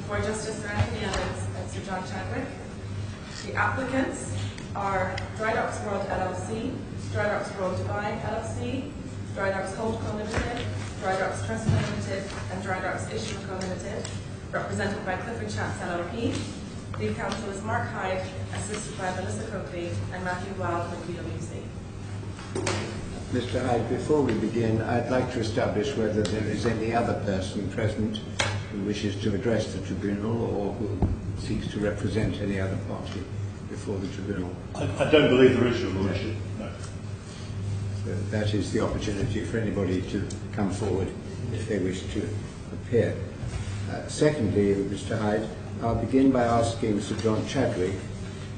before Justice Sir Anthony Evans and Sir John Chadwick. The applicants are DRYDOCKS World LLC, DRYDOCKS World Dubai LLC, DRYDOCKS Holdco Limited, DRYDOCKS TRUSTCO Limited, and DRYDOCKS ISSUERCO Limited, represented by Clifford Chance LLP. Lead counsel is Mark Hyde, assisted by Melissa Coakley and Matthew Wild from PwC. Mr. Hyde, before we begin, I'd like to establish whether there is any other person present who wishes to address the tribunal or who seeks to represent any other party before the tribunal. I don't believe there is, Your Lordship. No. So that is the opportunity for anybody to come forward if they wish to appear. Secondly, Mr. Hyde, I'll begin by asking Sir John Chadwick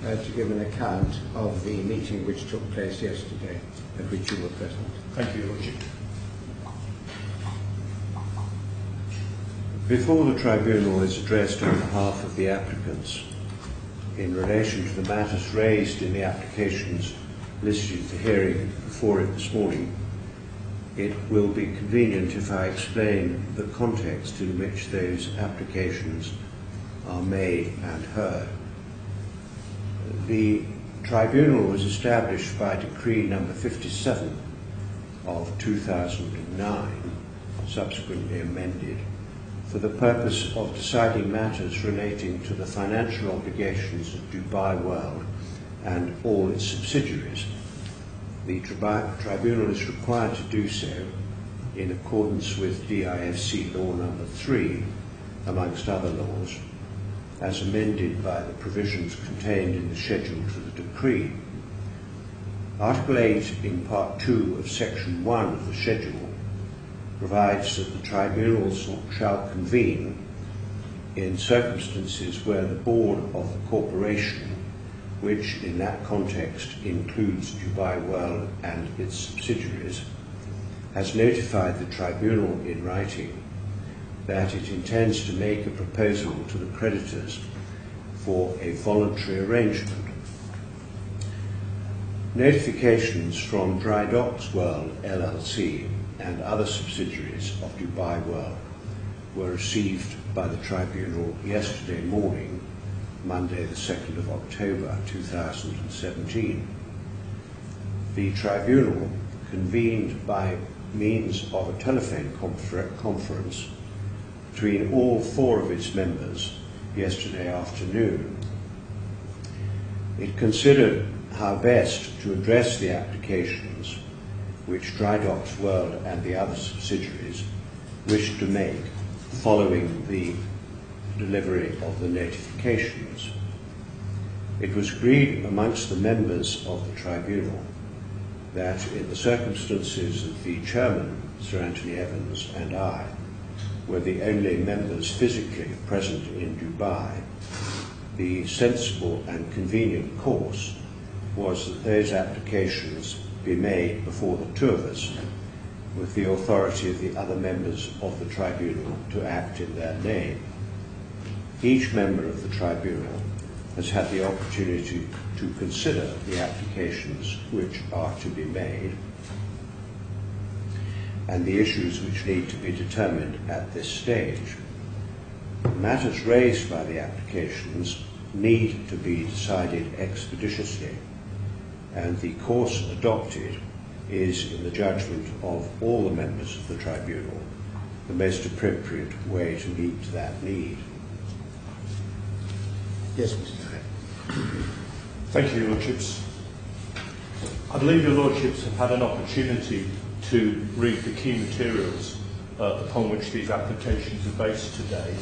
to give an account of the meeting which took place yesterday, at which you were present. Thank you, Your Lordship. Before the tribunal is addressed on behalf of the applicants in relation to the matters raised in the applications listed for hearing before it this morning, it will be convenient if I explain the context in which those applications are made and heard. The tribunal was established by Decree number 57 of 2009, subsequently amended, for the purpose of deciding matters relating to the financial obligations of Dubai World and all its subsidiaries. The tribunal is required to do so in accordance with DIFC Law number 3, amongst other laws, as amended by the provisions contained in the schedule to the decree. Article 8 in Part 2 of Section 1 of the schedule provides that the tribunals shall convene in circumstances where the board of the corporation, which in that context includes Dubai World and its subsidiaries, has notified the tribunal in writing that it intends to make a proposal to the creditors for a voluntary arrangement. Notifications from DRYDOCKS World LLC and other subsidiaries of Dubai World were received by the tribunal yesterday morning, Monday the 2nd of October 2017. The tribunal convened by means of a telephone conference between all 4 of its members yesterday afternoon. It considered how best to address the applications which DRYDOCKS World and the other subsidiaries wished to make following the delivery of the notifications. It was agreed amongst the members of the tribunal that in the circumstances that the chairman, Sir Anthony Evans, and I were the only members physically present in Dubai, the sensible and convenient course was that those applications be made before the 2 of us, with the authority of the other members of the tribunal to act in their name. Each member of the tribunal has had the opportunity to consider the applications which are to be made and the issues which need to be determined at this stage. Matters raised by the applications need to be decided expeditiously, and the course adopted is, in the judgment of all the members of the tribunal, the most appropriate way to meet that need. Yes, Mr. Hyde. Thank you, Your Lordships. I believe Your Lordships have had an opportunity to read the key materials upon which these applications are based today.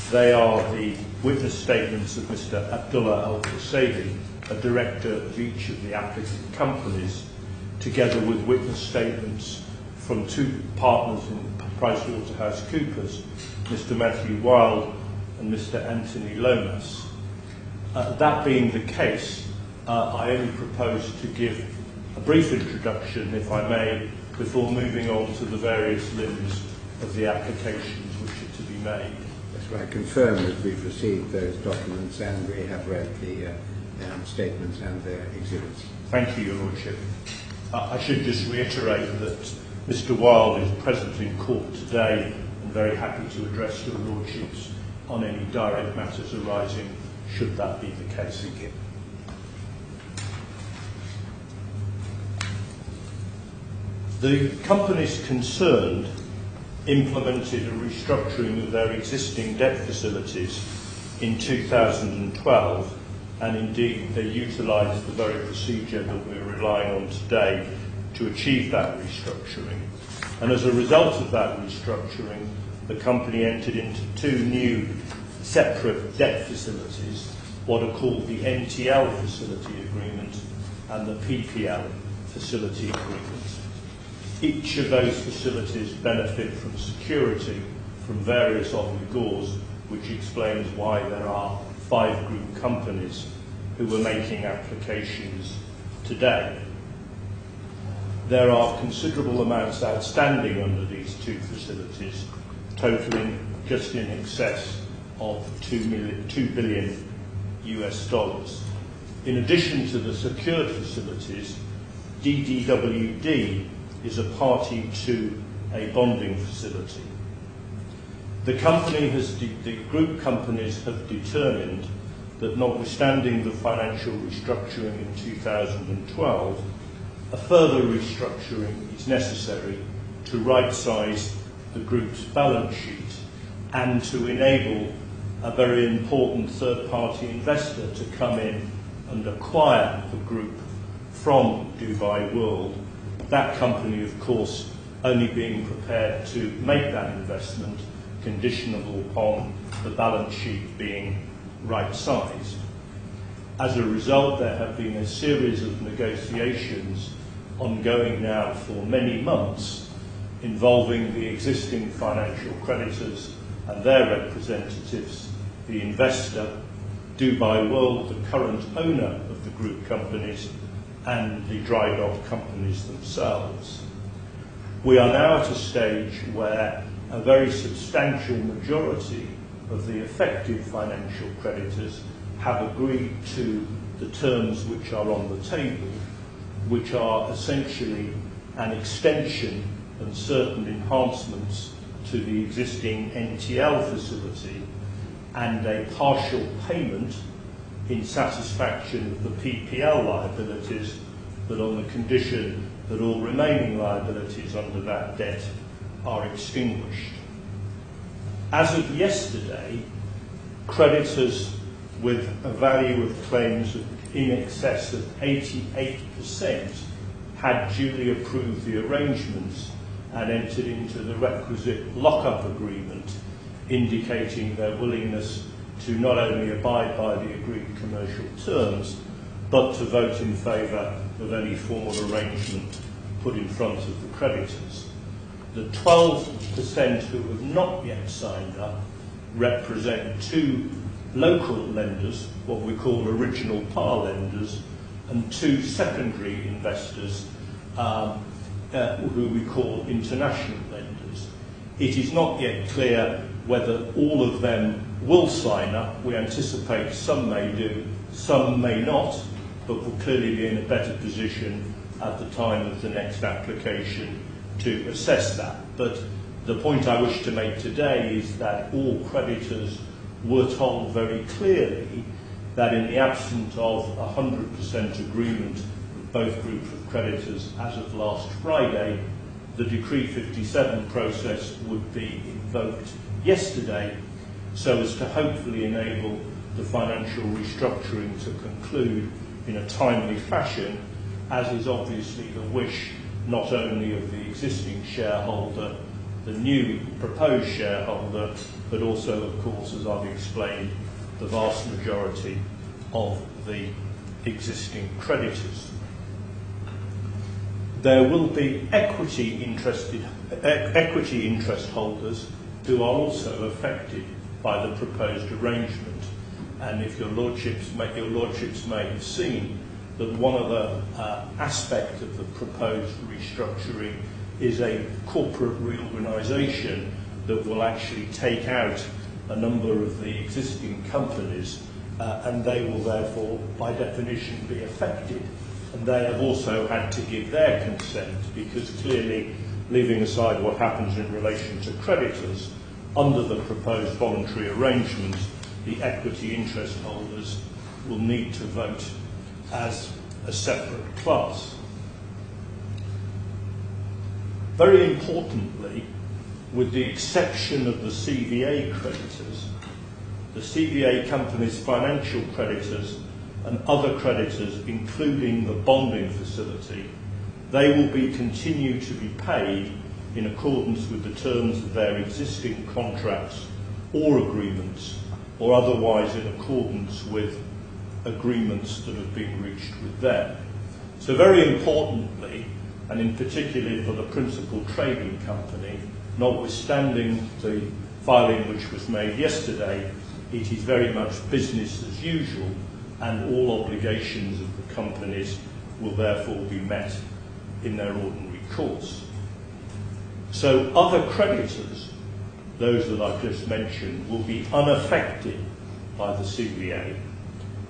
They are the witness statements of Mr. Abdullah Al-Qusaydi, a director of each of the applicant companies, together with witness statements from 2 partners in PricewaterhouseCoopers, Mr. Matthew Wild and Mr. Anthony Lomas. That being the case, I only propose to give a brief introduction, if I may, before moving on to the various limbs of the applications which are to be made. Yes, well, I confirm that we've received those documents and we have read the statements and their exhibits. Thank you, Your Lordship. I should just reiterate that Mr. Wild is present in court today and very happy to address Your Lordships on any direct matters arising, should that be the case. The companies concerned implemented a restructuring of their existing debt facilities in 2012, and indeed they utilised the very procedure that we're relying on today to achieve that restructuring. And as a result of that restructuring, the company entered into two new separate debt facilities, what are called the NTL facility agreement and the PPL facility agreement. Each of those facilities benefit from security from various obligors, which explains why there are 5 group companies who are making applications today. There are considerable amounts outstanding under these two facilities, totaling just in excess of $2 billion US. In addition to the secured facilities, DWT is a party to a bonding facility. The group companies have determined that notwithstanding the financial restructuring in 2012, a further restructuring is necessary to right-size the group's balance sheet and to enable a very important third-party investor to come in and acquire the group from Dubai World. That company, of course, only being prepared to make that investment conditional upon the balance sheet being right-sized. As a result, there have been a series of negotiations ongoing now for many months involving the existing financial creditors and their representatives, the investor, Dubai World, the current owner of the group companies, and the dry dock companies themselves. We are now at a stage where a very substantial majority of the affected financial creditors have agreed to the terms which are on the table, which are essentially an extension and certain enhancements to the existing NTL facility and a partial payment in satisfaction of the PPL liabilities, but on the condition that all remaining liabilities under that debt are extinguished. As of yesterday, creditors with a value of claims in excess of 88% had duly approved the arrangements and entered into the requisite lock-up agreement, indicating their willingness to not only abide by the agreed commercial terms, but to vote in favour of any formal arrangement put in front of the creditors. The 12% who have not yet signed up represent 2 local lenders, what we call original par lenders, and 2 secondary investors who we call international lenders. It is not yet clear whether all of them will sign up. We anticipate some may do, some may not, but will clearly be in a better position at the time of the next application to assess that. But the point I wish to make today is that all creditors were told very clearly that in the absence of 100% agreement with both groups of creditors as of last Friday, the Decree 57 process would be invoked yesterday, so as to hopefully enable the financial restructuring to conclude in a timely fashion, as is obviously the wish not only of the existing shareholder, the new proposed shareholder, but also, of course, as I've explained, the vast majority of the existing creditors. There will be equity interest holders who are also affected by the proposed arrangement. And if your lordships may have seen that one of the aspects of the proposed restructuring is a corporate reorganisation that will actually take out a number of the existing companies, and they will therefore, by definition, be affected. And they have also had to give their consent, because clearly, leaving aside what happens in relation to creditors, under the proposed voluntary arrangement, the equity interest holders will need to vote as a separate class. Very importantly, with the exception of the CVA creditors, the CVA company's financial creditors and other creditors, including the bonding facility, they will continue to be paid in accordance with the terms of their existing contracts or agreements, or otherwise in accordance with agreements that have been reached with them. So very importantly, and in particular for the principal trading company, notwithstanding the filing which was made yesterday, it is very much business as usual, and all obligations of the companies will therefore be met in their ordinary course. So other creditors, those that I've just mentioned, will be unaffected by the CVA,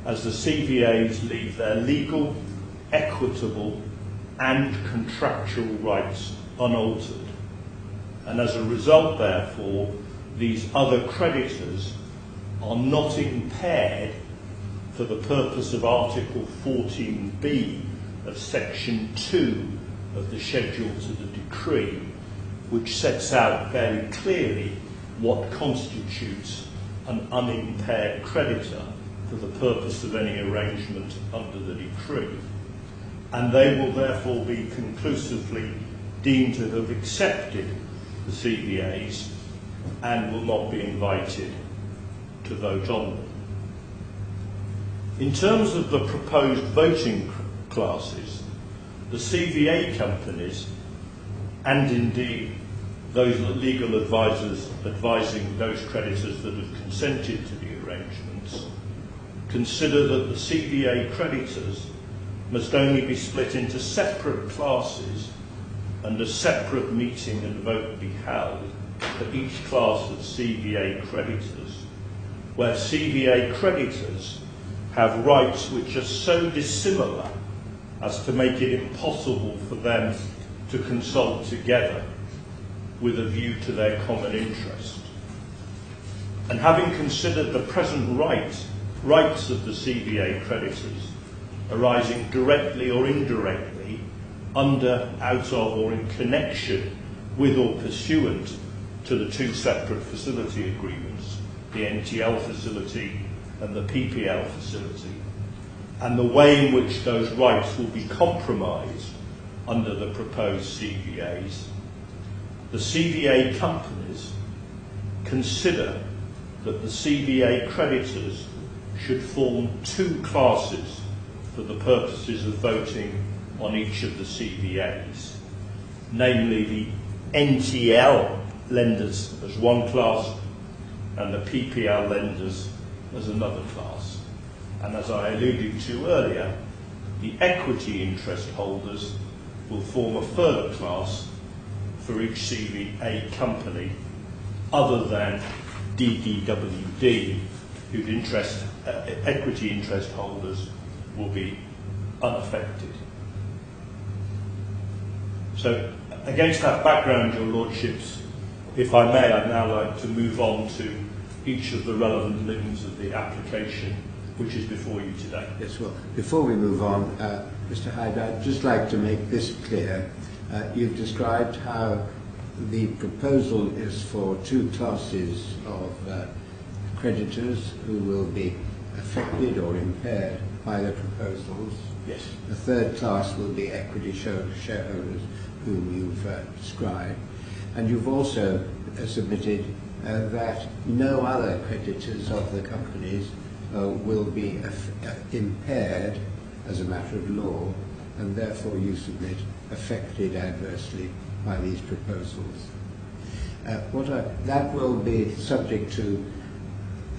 as the CVAs leave their legal, equitable and contractual rights unaltered. And as a result, therefore, these other creditors are not impaired for the purpose of Article 14b of Section 2 of the schedule to the decree, which sets out very clearly what constitutes an unimpaired creditor for the purpose of any arrangement under the decree. And they will therefore be conclusively deemed to have accepted the CVAs and will not be invited to vote on them. In terms of the proposed voting classes, the CVA companies, and indeed those legal advisors advising those creditors that have consented to the arrangements, consider that the CVA creditors must only be split into separate classes and a separate meeting and vote be held for each class of CVA creditors, where CVA creditors have rights which are so dissimilar as to make it impossible for them to consult together with a view to their common interest. And having considered the present rights of the CVA creditors arising directly or indirectly under, out of or in connection with or pursuant to the two separate facility agreements, the NTL facility and the PPL facility, and the way in which those rights will be compromised under the proposed CVAs, the CVA companies consider that the CVA creditors should form two classes for the purposes of voting on each of the CVAs, namely the NTL lenders as one class and the PPL lenders as another class. And as I alluded to earlier, the equity interest holders will form a further class for each CVA company other than DWT, whose equity interest holders will be unaffected. So against that background, Your Lordships, if I may, I'd now like to move on to each of the relevant limbs of the application which is before you today. Yes, well, before we move on, Mr. Hyde, I'd just like to make this clear. You've described how the proposal is for two classes of creditors who will be affected or impaired by the proposals. Yes. The third class will be equity shareholders whom you've described. And you've also submitted that no other creditors of the companies will be impaired as a matter of law, and therefore you submit affected adversely by these proposals. That will be subject to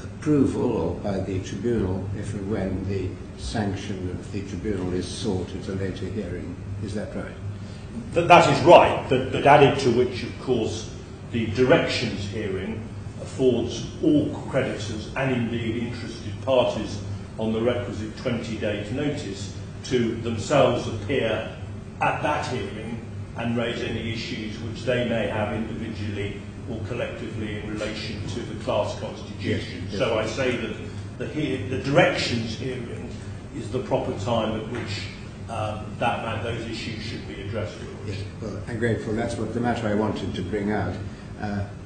approval or by the Tribunal if and when the sanction of the Tribunal is sought at a later hearing. Is that right? That is right, but added to which, of course, the directions hearing affords all creditors and indeed interested parties on the requisite 20 days notice to themselves appear at that hearing and raise any issues which they may have individually or collectively in relation to the class constitution. Yes. So I say that the directions hearing is the proper time at which those issues should be addressed. Yes, well, I'm grateful. That's what the matter I wanted to bring out.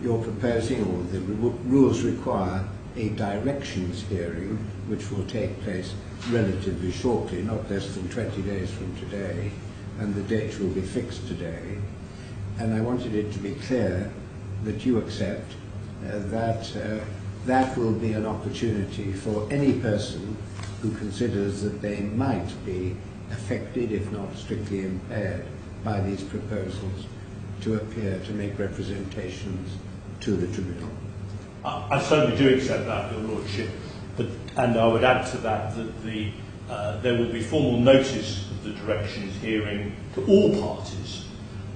You're proposing, or the rules require, a directions hearing, which will take place relatively shortly, not less than 20 days from today, and the date will be fixed today. And I wanted it to be clear that you accept that that will be an opportunity for any person who considers that they might be affected, if not strictly impaired, by these proposals to appear to make representations to the Tribunal. I certainly do accept that, Your Lordship, and I would add to that that there will be formal notice of the directions hearing to all parties,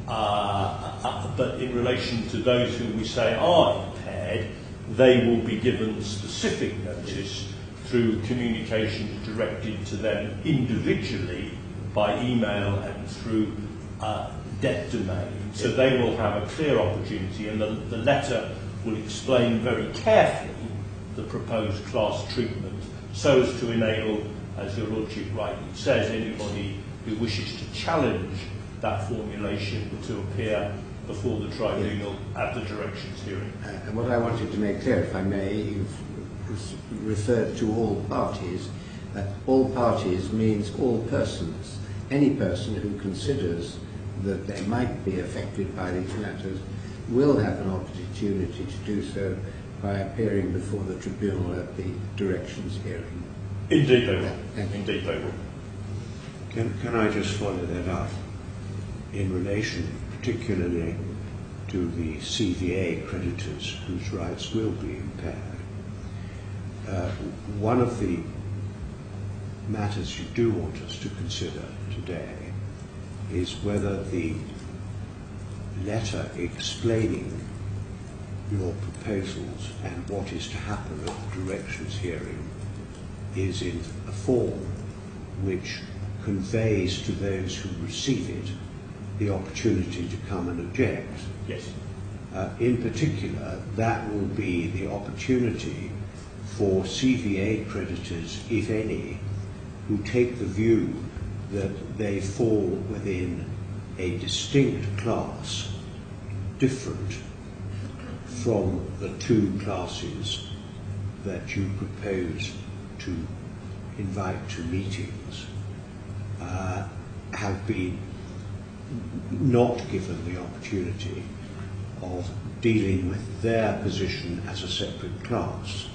but in relation to those who we say are impaired, they will be given specific notice through communications directed to them individually by email and through debt domain. So they will have a clear opportunity, and the letter will explain very carefully the proposed class treatment so as to enable, as Your Lordship rightly says, anybody who wishes to challenge that formulation to appear before the tribunal at the directions hearing. And what I wanted to make clear, if I may, you've referred to all parties. All parties means all persons. Any person who considers that they might be affected by these matters will have an opportunity to do so by appearing before the Tribunal at the directions hearing. Indeed they will. Indeed they will. Can I just follow that up in relation particularly to the CVA creditors whose rights will be impaired? One of the matters you do want us to consider today is whether the letter explaining your proposals and what is to happen at the directions hearing is in a form which conveys to those who receive it the opportunity to come and object. Yes. In particular, that will be the opportunity for CVA creditors, if any, who take the view that they fall within a distinct class, different from the two classes that you propose to invite to meetings, have been not given the opportunity of dealing with their position as a separate class.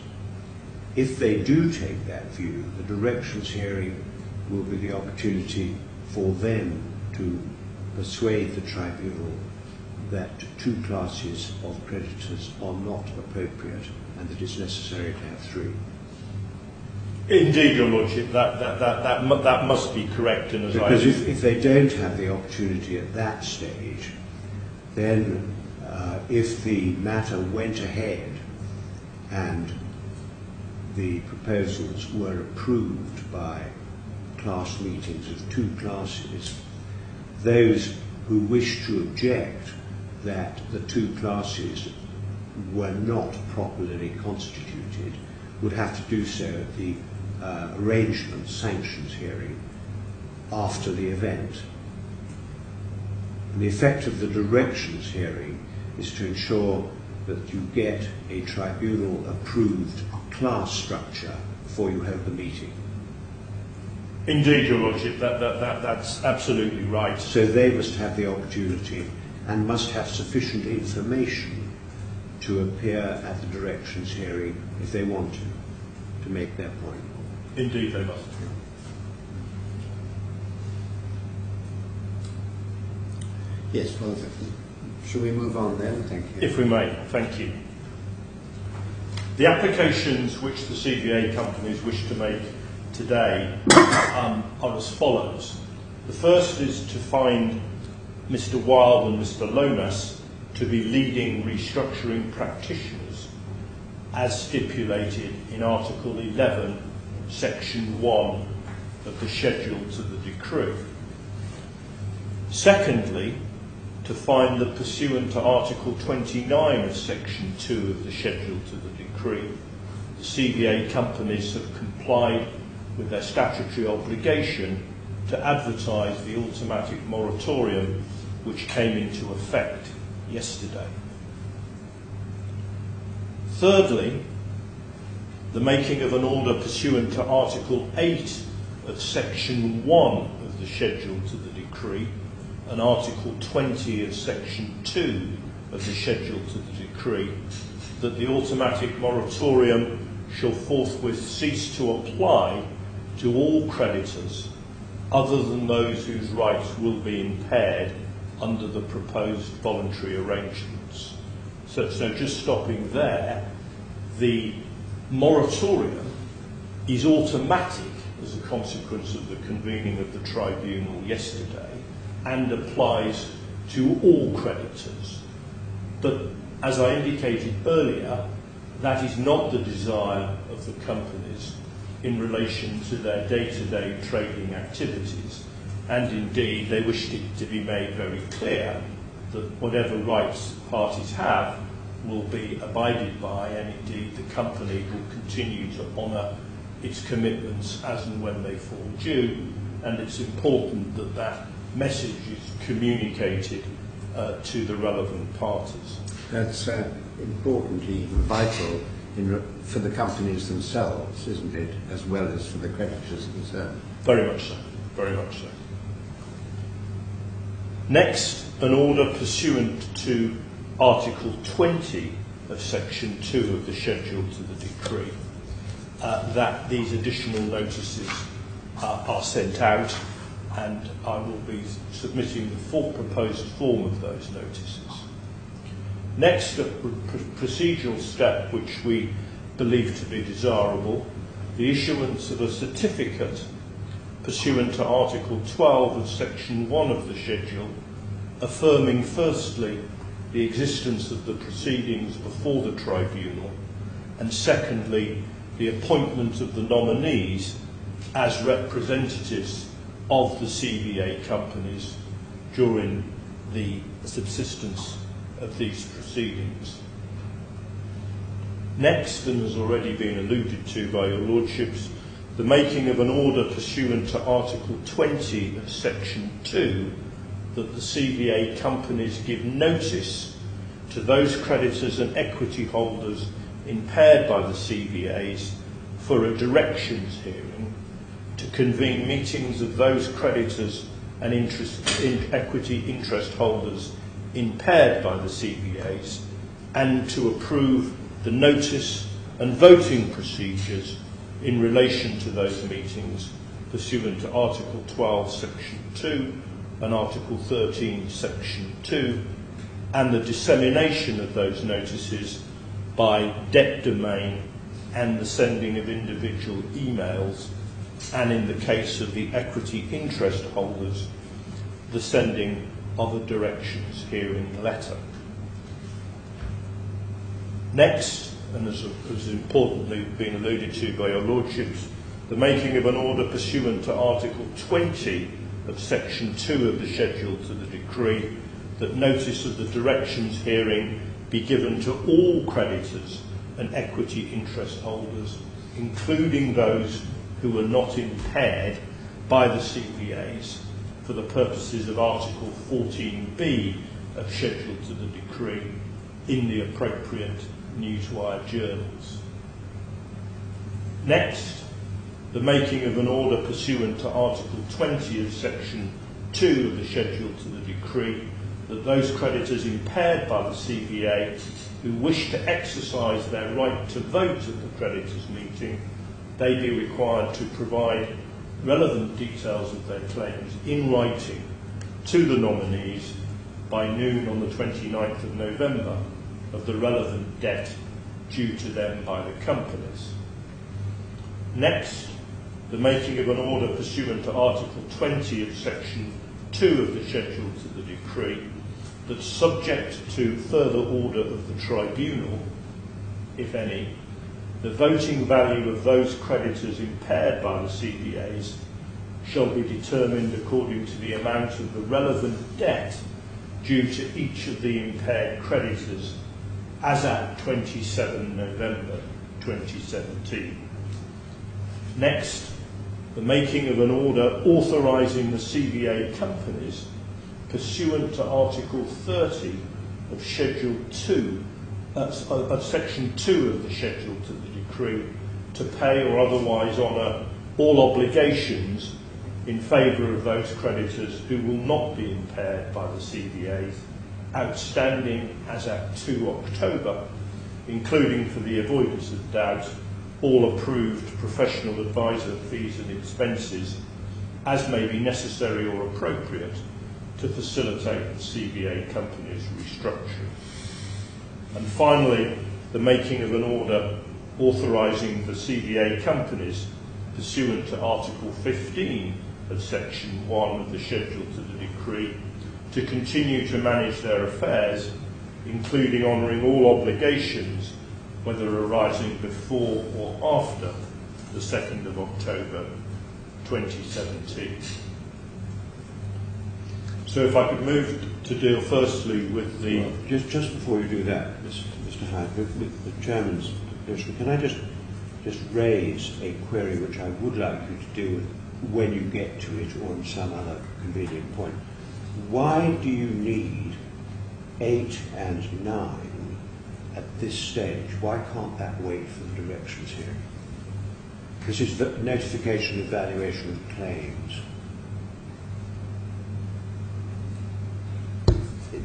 If they do take that view, the directions hearing will be the opportunity for them to persuade the tribunal that two classes of creditors are not appropriate and that it's necessary to have three. Indeed, Your Lordship, that must be correct. And because if they don't have the opportunity at that stage, then if the matter went ahead and the proposals were approved by class meetings of two classes, those who wish to object that the two classes were not properly constituted would have to do so at the arrangement sanctions hearing after the event. And the effect of the directions hearing is to ensure that you get a tribunal approved class structure before you hold the meeting. Indeed, Your Lordship, that's absolutely right. So they must have the opportunity and must have sufficient information to appear at the directions hearing if they want to make their point. Indeed they must. Yes, well, shall we move on then? Thank you. If we may, thank you. The applications which the CVA companies wish to make today are as follows. The first is to find Mr. Wilde and Mr. Lomas to be leading restructuring practitioners as stipulated in Article 11, Section 1 of the schedule to the decree. Secondly, to find that pursuant to Article 29 of Section 2 of the Schedule to the Decree, the CVA companies have complied with their statutory obligation to advertise the automatic moratorium which came into effect yesterday. Thirdly, the making of an order pursuant to Article 8 of Section 1 of the Schedule to the Decree and Article 20 of Section 2 of the Schedule to the Decree, that the automatic moratorium shall forthwith cease to apply to all creditors other than those whose rights will be impaired under the proposed voluntary arrangements. So just stopping there, the moratorium is automatic as a consequence of the convening of the tribunal yesterday and applies to all creditors. But as I indicated earlier, that is not the desire of the companies in relation to their day-to-day trading activities, and indeed they wished it to be made very clear that whatever rights parties have will be abided by, and indeed the company will continue to honour its commitments as and when they fall due, and it's important that that message is communicated to the relevant parties. That's importantly vital for the companies themselves, isn't it, as well as for the creditors concerned? Very much so, very much so. Next, an order pursuant to Article 20 of Section 2 of the Schedule to the Decree, that these additional notices are sent out, and I will be submitting the full proposed form of those notices. Next, a procedural step which we believe to be desirable, the issuance of a certificate pursuant to Article 12 of Section 1 of the Schedule, affirming firstly the existence of the proceedings before the tribunal, and secondly the appointment of the nominees as representatives of the CVA companies during the subsistence of these proceedings. Next, and has already been alluded to by your lordships, the making of an order pursuant to Article 20 of Section 2 that the CVA companies give notice to those creditors and equity holders impaired by the CVAs for a directions hearing to convene meetings of those creditors and equity interest holders impaired by the CVAs, and to approve the notice and voting procedures in relation to those meetings pursuant to Article 12 Section 2 and Article 13 Section 2, and the dissemination of those notices by debt domain and the sending of individual emails, and in the case of the equity interest holders, the sending of a directions hearing letter. Next, and as importantly been alluded to by your lordships, the making of an order pursuant to Article 20 of Section 2 of the Schedule to the Decree that notice of the directions hearing be given to all creditors and equity interest holders, including those who are not impaired by the CVAs, for the purposes of Article 14b of Schedule to the Decree in the appropriate newswire journals. Next, the making of an order pursuant to Article 20 of Section 2 of the Schedule to the Decree that those creditors impaired by the CVA who wish to exercise their right to vote at the creditors' meeting, they be required to provide relevant details of their claims in writing to the nominees by noon on the 29th of November of the relevant debt due to them by the companies. Next, the making of an order pursuant to Article 20 of Section 2 of the Schedule to the Decree that, subject to further order of the tribunal, if any, the voting value of those creditors impaired by the CVAs shall be determined according to the amount of the relevant debt due to each of the impaired creditors as at 27 November 2017. Next, the making of an order authorising the CBA companies pursuant to Article 30 of Schedule 2, of Section 2 of the Schedule to the decree, to pay or otherwise honour all obligations in favour of those creditors who will not be impaired by the CBAs, outstanding as at 2 October, including, for the avoidance of doubt, all approved professional advisor fees and expenses as may be necessary or appropriate to facilitate the CBA company's restructuring. And finally, the making of an order authorising the CBA companies pursuant to Article 15 of Section 1 of the Schedule to the decree to continue to manage their affairs, including honouring all obligations, whether arising before or after the 2nd of October 2017. So if I could move to deal firstly with the... Well, just before you do that, Mr. Hyde, with the Chairman's permission, can I just raise a query which I would like you to deal with when you get to it or in some other convenient point. Why do you need 8 and 9 at this stage? Why can't that wait for the directions here? This is the notification of valuation of claims.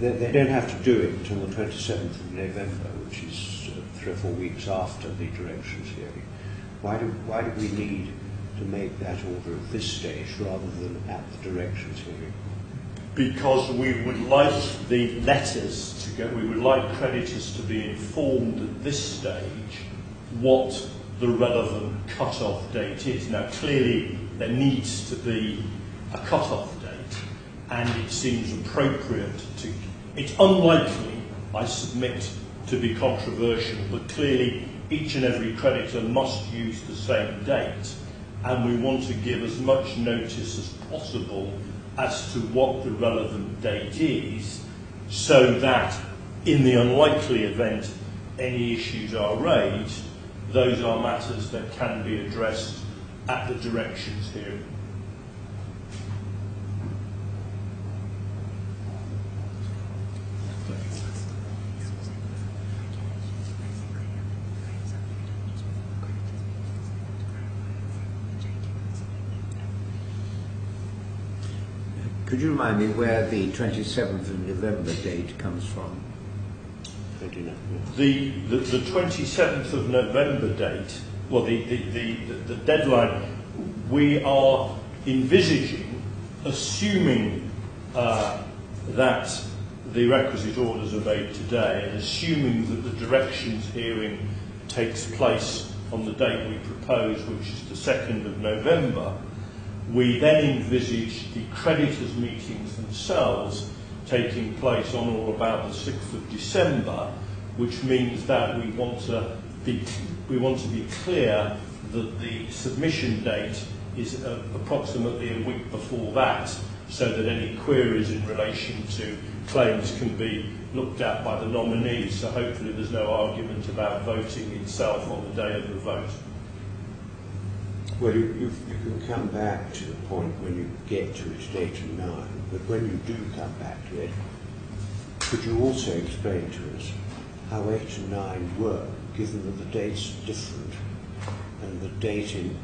They don't have to do it until the 27th of November, which is 3 or 4 weeks after the directions hearing. Why do we need to make that order at this stage rather than at the directions hearing? Because we would like the letters to go, we would like creditors to be informed at this stage what the relevant cut-off date is. Now, clearly, there needs to be a cut-off date, and it seems appropriate to... It's unlikely, I submit, to be controversial, but clearly each and every creditor must use the same date, and we want to give as much notice as possible as to what the relevant date is, so that in the unlikely event any issues are raised, those are matters that can be addressed at the directions hearing. Could you remind me where the 27th of November date comes from? The 27th of November date, well, the deadline, we are envisaging, assuming that the requisite orders are made today, and assuming that the directions hearing takes place on the date we propose, which is the 2nd of November, we then envisage the creditors' meetings themselves taking place on or about the 6th of December, which means that we want to be clear that the submission date is approximately a week before that, so that any queries in relation to claims can be looked at by the nominees. So hopefully there's no argument about voting itself on the day of the vote. Well, you can come back to the point when you get to it, 8 and 9, but when you do come back to it, could you also explain to us how 8 and 9 work, given that the date's different, and the date in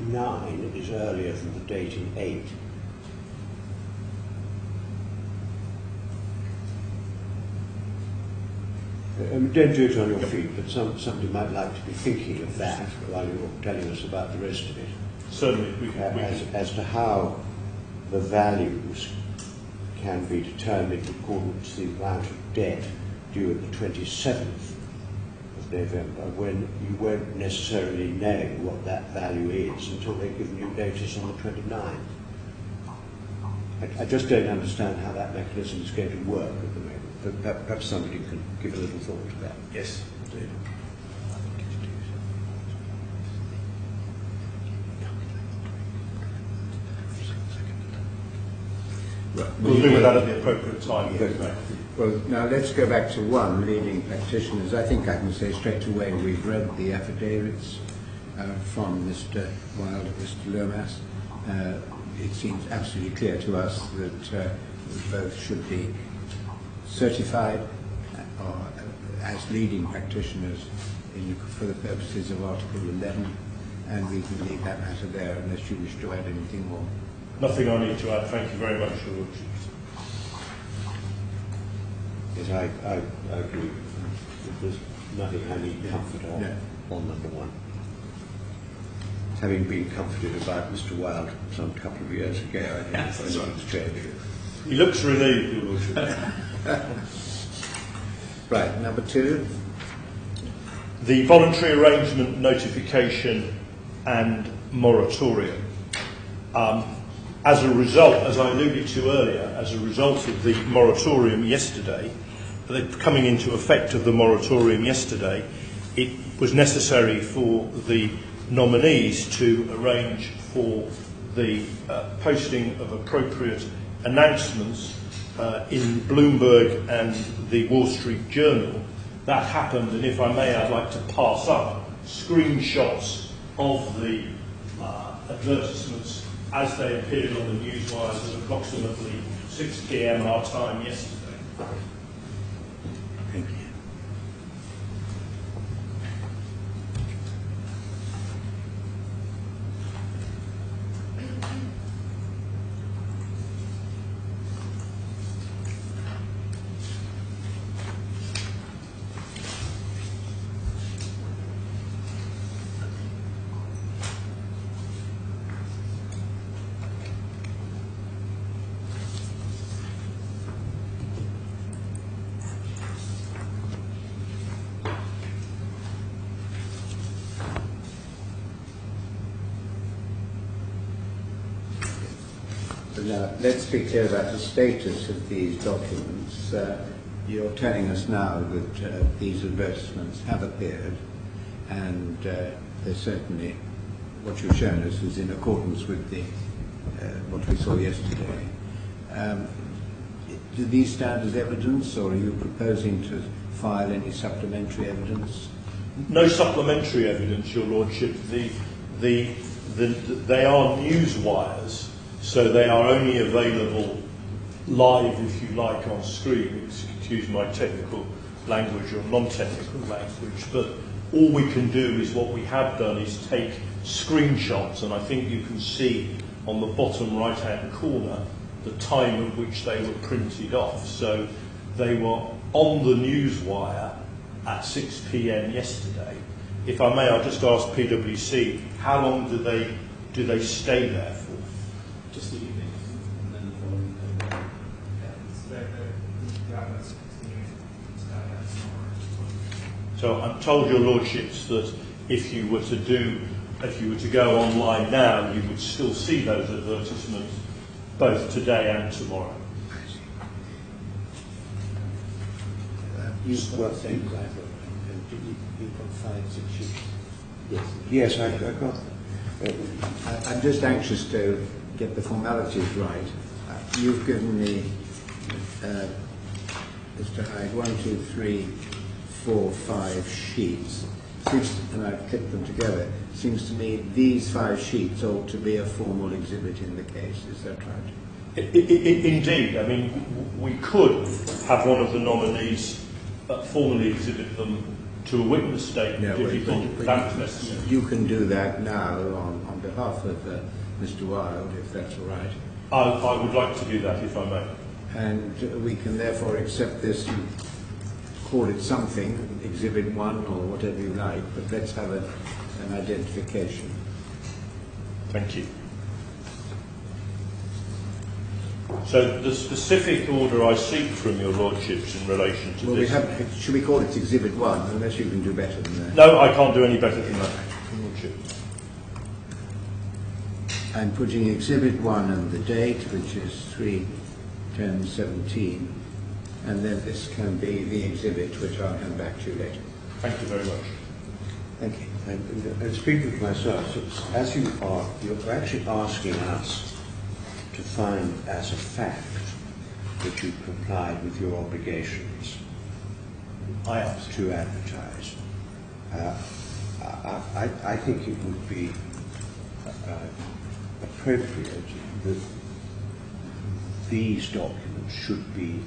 9 is earlier than the date in 8? Don't do it on your feet, but somebody might like to be thinking of that while you're telling us about the rest of it. Certainly. As to how the values can be determined according to the amount of debt due at the 27th of November, when you won't necessarily know what that value is until they've given you notice on the 29th. I just don't understand how that mechanism is going to work at the moment. But perhaps somebody can give a little thought to that. Yes, indeed. We'll deal with that at the appropriate time. Yes. Well, now let's go back to one, leading practitioners. I think I can say straight away we've read the affidavits from Mr. Wilde and Mr. Lomas. It seems absolutely clear to us that both should be certified as leading practitioners for the purposes of Article 11, and we can leave that matter there unless you wish to add anything more. Nothing I need to add. Thank you very much, Your Lordship. Yes, I agree. There's nothing I need comfort on, on number one. Having been comforted about Mr. Wilde some couple of years ago, I think it's changed. He looks relieved, Your Lordship. Right, number two. The voluntary arrangement notification and moratorium. As a result, as I alluded to earlier, as a result of the moratorium yesterday, the coming into effect of the moratorium yesterday, it was necessary for the nominees to arrange for the posting of appropriate announcements in Bloomberg and the Wall Street Journal. That happened, and if I may, I'd like to pass up screenshots of the advertisements as they appeared on the newswires at approximately 6 p.m. our time yesterday. Thank you. Now, let's be clear about the status of these documents. You're telling us now that these advertisements have appeared, and they're certainly, what you've shown us is in accordance with the what we saw yesterday. Do these stand as evidence, or are you proposing to file any supplementary evidence? No supplementary evidence, Your Lordship. They are news wires. So they are only available live, if you like, on screen. Excuse my technical language or non-technical language, but all we can do is what we have done is take screenshots, and I think you can see on the bottom right-hand corner the time at which they were printed off. So they were on the news wire at 6 p.m. yesterday. If I may, I'll just ask PwC, how long do they stay there for? Just the evening, and then the following day. That's So I'm told, Your Lordships, that if you were to go online now, you would still see those advertisements both today and tomorrow. You've got things like you've got 5, 6 sheets. Yes. Yes, I got. I'm just anxious to get the formalities right. You've given me, Mr. Hyde, 1, 2, 3, 4, 5 sheets. And I've clipped them together. Seems to me these 5 sheets ought to be a formal exhibit in the case. Is that right? Indeed. I mean, we could have one of the nominees formally exhibit them to a witness statement if you thought that was necessary. You can do that now on behalf of Mr. Wilde, if that's all right. I would like to do that, if I may. And we can therefore accept this, you call it something, Exhibit 1 or whatever you like, but let's have an identification. Thank you. So the specific order I seek from your Lordships in relation to this... Should we call it Exhibit 1, unless you can do better than that? No, I can't do any better than that, Your Lordship. I'm putting Exhibit 1 and the date, which is 3/10/17, and then this can be the exhibit, which I'll hand back to you later. Thank you very much. Thank you. And speaking for myself, as you're actually asking us to find as a fact that you complied with your obligations to advertise. I think it would be appropriate that these documents should be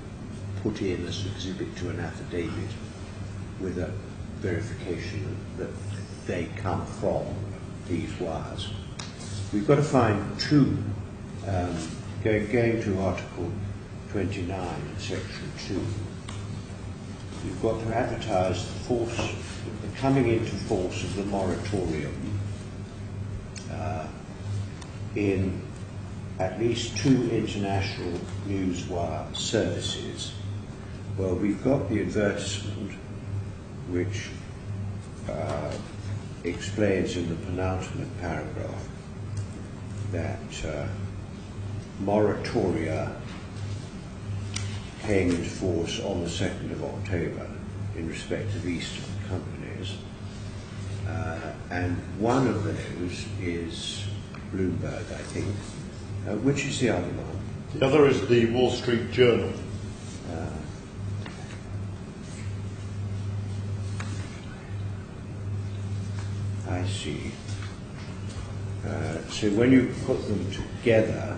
put in as exhibit to an affidavit with a verification that they come from these wires. We've got to find two, going to Article 29, Section 2, you've got to advertise the coming into force of the moratorium in at least 2 international news wire services. Well, we've got the advertisement which explains in the penultimate paragraph that moratoria came into force on the 2nd of October in respect of Eastern companies, and one of those is Bloomberg, I think. Which is the other one? The other is the Wall Street Journal. I see. So when you put them together,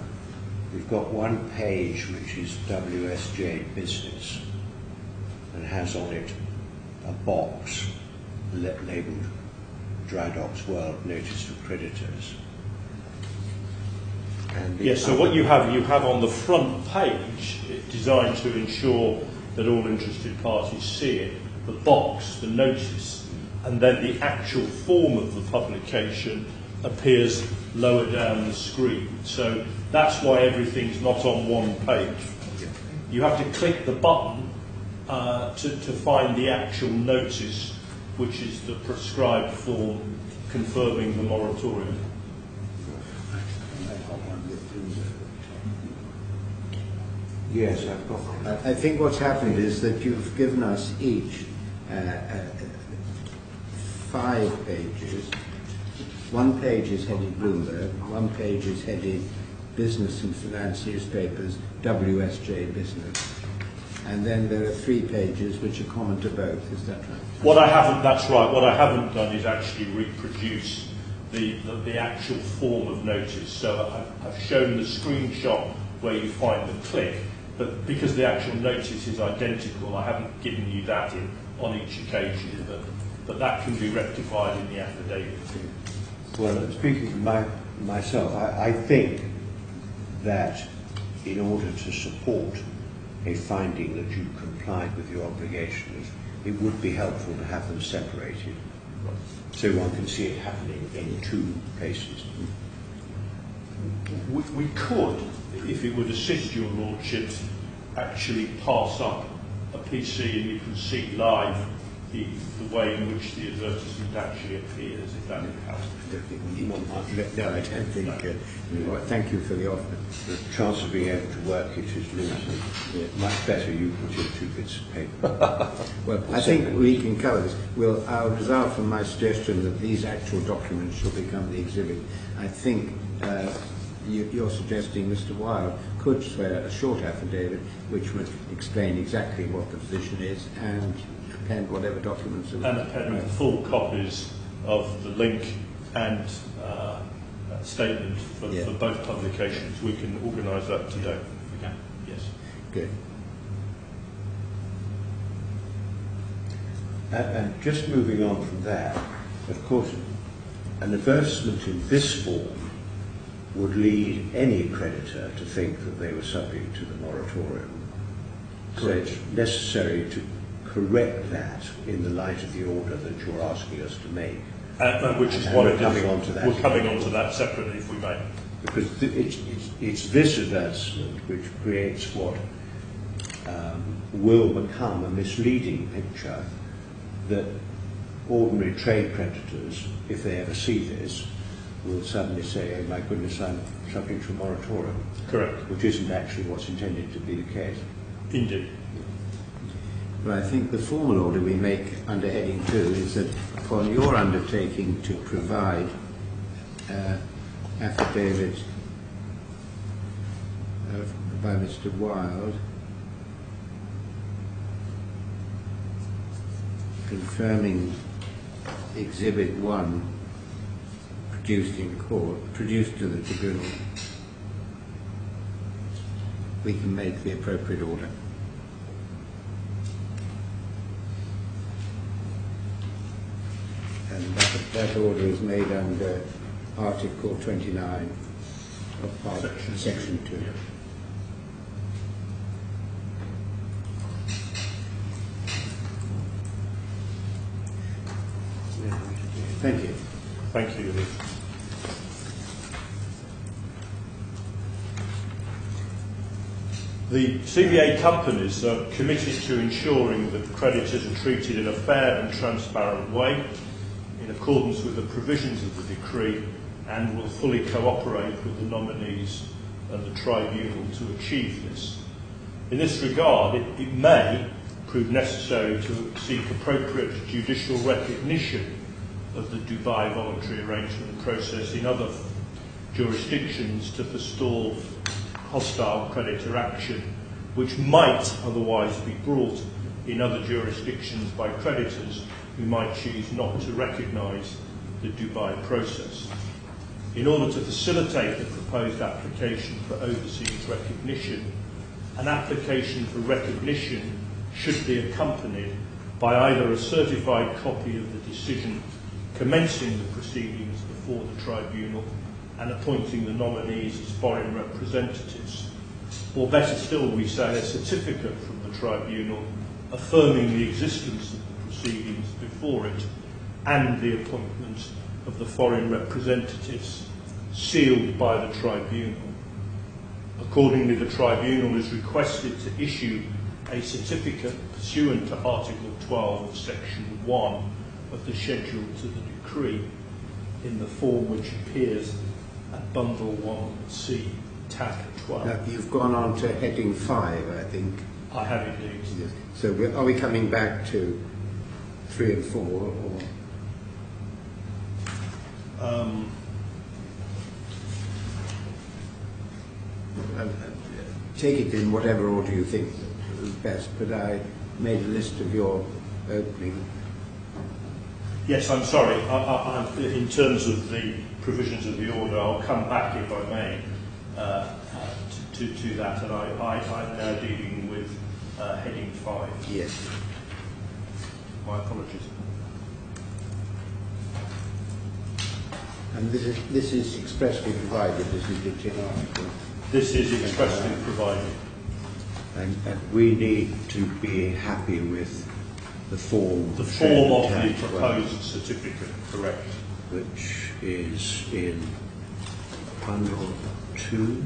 we've got one page which is WSJ Business and has on it a box labelled DRYDOCKS World Notice for Creditors. And Yes, so what you have on the front page, designed to ensure that all interested parties see it, the box, the notice, and then the actual form of the publication appears lower down the screen. So that's why everything's not on one page. You have to click the button to find the actual notice, which is the prescribed form confirming the moratorium. Yes, I've got one. I think what's happened is that you've given us each 5 pages. One page is headed Bloomberg, one page is headed Business and Finance Newspapers, WSJ Business. And then there are 3 pages which are common to both, is that right? That's right, what I haven't done is actually reproduce the actual form of notice. So I've shown the screenshot where you find the click, but because the actual notice is identical, I haven't given you that on each occasion, but that can be rectified in the affidavit. Well, speaking for myself, I think that in order to support a finding that you complied with your obligations, it would be helpful to have them separated so one can see it happening in 2 places. We could, if it would assist your lordships, actually pass up a PC and you can see live the way in which the advertisement actually appears, if that would help. No, I don't think. Thank you for the offer. The chance of being able to work it is limited. Yeah. Much better you put in 2 bits of paper. Well, I think we can cover this. I'll resolve from my suggestion that these actual documents shall become the exhibit. I think you're suggesting Mr. Wilde could swear a short affidavit which would explain exactly what the position is and append whatever documents are and append full copies of the link and statement for both publications. We can organise that today. We can. Yes. Good. And just moving on from that, of course, an advertisement in this form would lead any creditor to think that they were subject to the moratorium. So it's necessary to correct that in the light of the order that you're asking us to make. Which is what we're coming on to that. We're coming on to that separately, if we may. Because it's this advertisement which creates what will become a misleading picture that ordinary trade creditors, if they ever see this, will suddenly say, oh my goodness, I'm subject to a moratorium. Correct. Which isn't actually what's intended to be the case. Indeed. Well, I think the formal order we make under heading 2 is that upon your undertaking to provide affidavit by Mr. Wilde, confirming Exhibit 1 produced in court, produced to the Tribunal, we can make the appropriate order. And that order is made under Article 29 of Section 2. Thank you. Thank you. The CBA companies are committed to ensuring that creditors are treated in a fair and transparent way in accordance with the provisions of the decree, and will fully cooperate with the nominees and the tribunal to achieve this. In this regard, it may prove necessary to seek appropriate judicial recognition of the Dubai voluntary arrangement process in other jurisdictions to forestall hostile creditor action, which might otherwise be brought in other jurisdictions by creditors who might choose not to recognise the Dubai process. In order to facilitate the proposed application for overseas recognition, an application for recognition should be accompanied by either a certified copy of the decision commencing the proceedings before the tribunal and appointing the nominees as foreign representatives, or better still, we say, a certificate from the tribunal affirming the existence of the proceedings before it and the appointment of the foreign representatives, sealed by the tribunal. Accordingly, the tribunal is requested to issue a certificate pursuant to Article 12 of Section 1 of the schedule to the decree in the form which appears at Bundle 1C, tab 12. Now, you've gone on to heading 5, I think. I have indeed. Yes. So are we coming back to 3 and 4, or? Take it in whatever order you think is best, but I made a list of your opening. Yes, I'm sorry. In terms of the provisions of the order, I'll come back, if I may, to that, and I'm now dealing with heading 5. Yes. My apologies. And this is expressly provided, this is the tin article. This is expressly provided. And we need to be happy with the form. The form of the proposed certificate, correct. Which is in Bundle 2.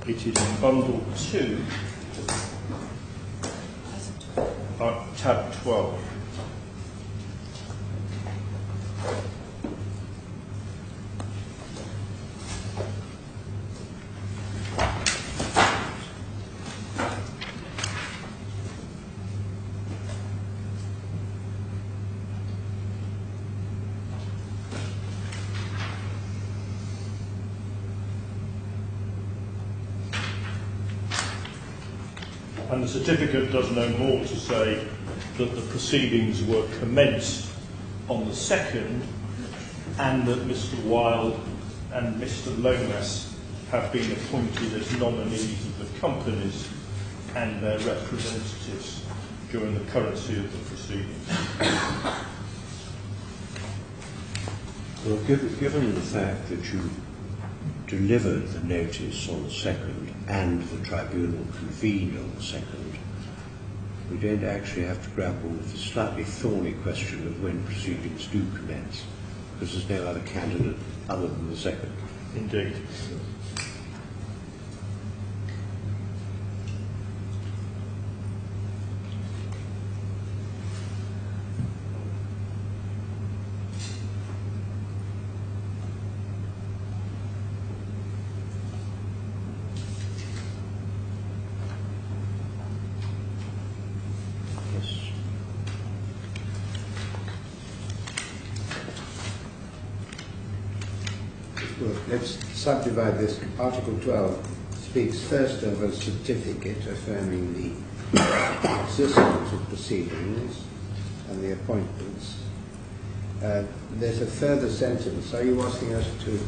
It is in Bundle 2, tab 12. And the certificate does no more to say that the proceedings were commenced on the 2nd and that Mr. Wilde and Mr. Lomas have been appointed as nominees of the companies and their representatives during the currency of the proceedings. Well, given the fact that you delivered the notice on the 2nd and the tribunal convened on the 2nd, we don't actually have to grapple with the slightly thorny question of when proceedings do commence, because there's no other candidate other than the 2nd. Indeed. Well, let's subdivide this. Article 12 speaks first of a certificate affirming the existence of proceedings and the appointments. There's a further sentence. Are you asking us to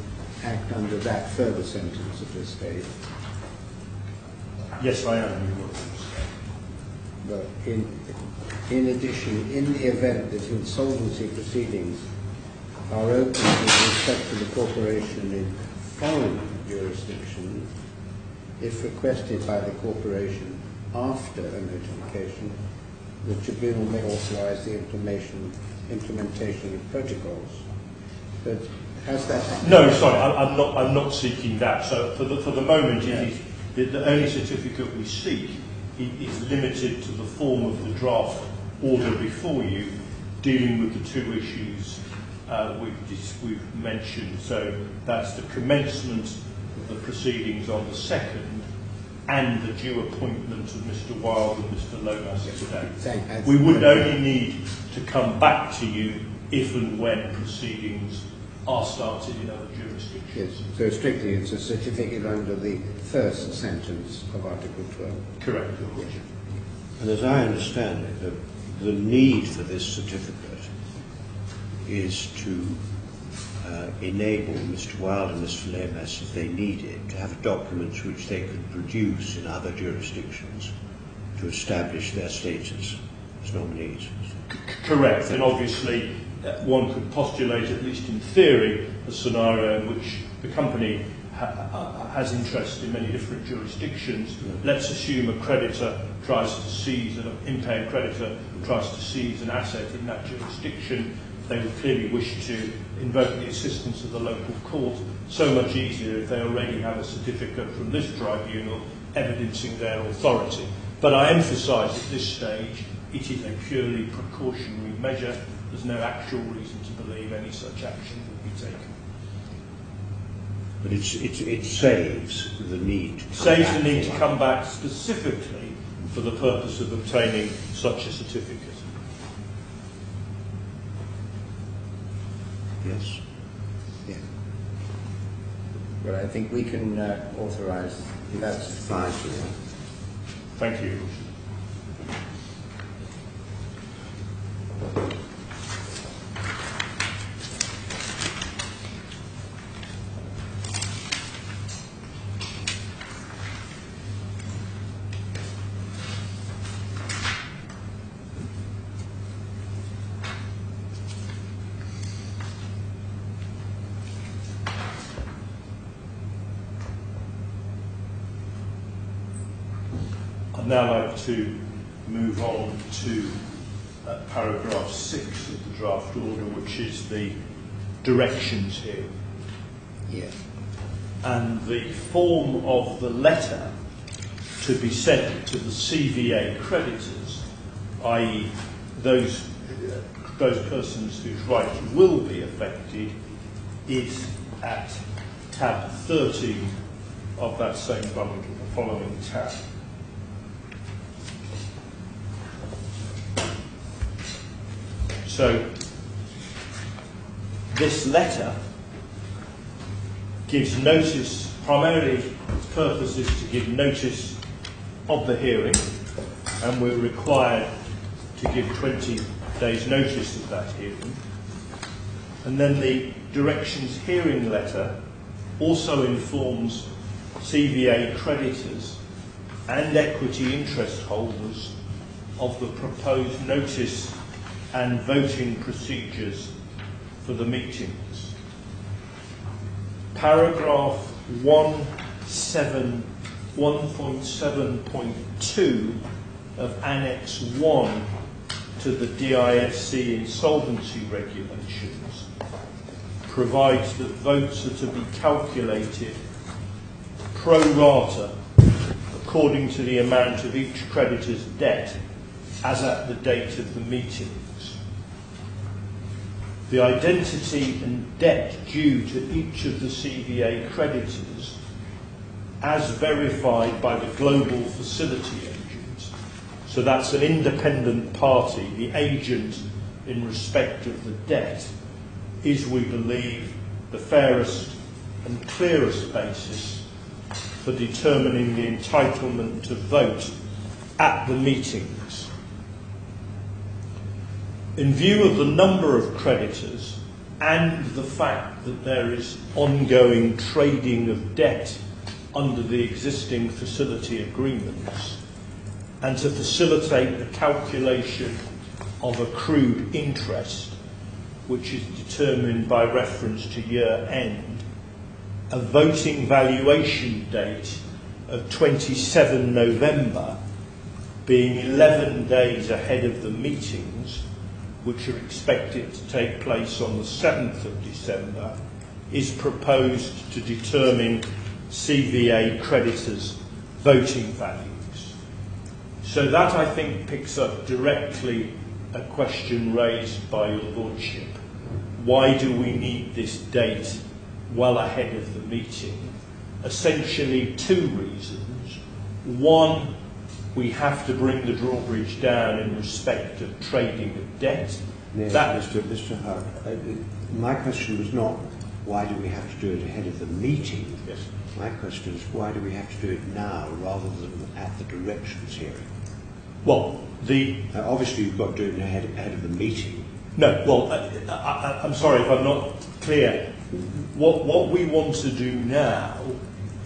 act under that further sentence at this stage? Yes, I am. Well, in addition, in the event that insolvency proceedings are open with respect to the corporation in foreign jurisdiction, if requested by the corporation after a notification, the Tribunal may authorise the implementation of protocols. But has that happened? No, sorry, I'm not seeking that. So for the moment, it is the only certificate we seek is limited to the form of the draft order before you, dealing with the two issues we've mentioned. So that's the commencement of the proceedings on the 2nd and the due appointment of Mr. Wilde and Mr. Lomas today. We would only need to come back to you if and when proceedings are started in other jurisdictions. Yes, so strictly it's a certificate under the first sentence of Article 12. Correct, Your Lordship. And as I understand it, the need for this certificate is to enable Mr. Wilde and Mr. Lomas, if they need it, to have documents which they could produce in other jurisdictions to establish their status as nominees. Correct, and obviously one could postulate, at least in theory, a scenario in which the company has interest in many different jurisdictions. Let's assume a creditor tries to seize, an impaired creditor tries to seize an asset in that jurisdiction. They would clearly wish to invoke the assistance of the local court. So much easier if they already have a certificate from this tribunal evidencing their authority. But I emphasise at this stage, it is a purely precautionary measure. There's no actual reason to believe any such action will be taken. But it saves the need. Saves the need to come back specifically for the purpose of obtaining such a certificate. Yes. Yeah. Well, I think we can authorise that's fine. Thank you. I'd now like to move on to paragraph 6 of the draft order, which is the directions here. Yeah. And the form of the letter to be sent to the CVA creditors, i.e. those persons whose rights will be affected, is at tab 13 of that same bundle, the following tab. So this letter gives notice, primarily its purpose is to give notice of the hearing, and we're required to give 20 days notice of that hearing. And then the directions hearing letter also informs CVA creditors and equity interest holders of the proposed notice and voting procedures for the meetings. Paragraph 1.7.2 of Annex 1 to the DISC insolvency regulations provides that votes are to be calculated pro rata according to the amount of each creditor's debt as at the date of the meetings. The identity and debt due to each of the CVA creditors, as verified by the global facility agent, so that's an independent party, the agent in respect of the debt, is, we believe, the fairest and clearest basis for determining the entitlement to vote at the meetings. In view of the number of creditors and the fact that there is ongoing trading of debt under the existing facility agreements, and to facilitate the calculation of accrued interest, which is determined by reference to year end, a voting valuation date of 27 November, being 11 days ahead of the meetings, which are expected to take place on the 7th of December, is proposed to determine CVA creditors' voting values. So that, I think, picks up directly a question raised by your Lordship. Why do we need this date well ahead of the meeting? Essentially two reasons. One, we have to bring the drawbridge down in respect of trading of debt. Yes, Mr. Hart, my question was not why do we have to do it ahead of the meeting. Yes. My question is why do we have to do it now rather than at the directions hearing? Well, obviously you've got to do it ahead of the meeting. No, well, I'm sorry if I'm not clear. What we want to do now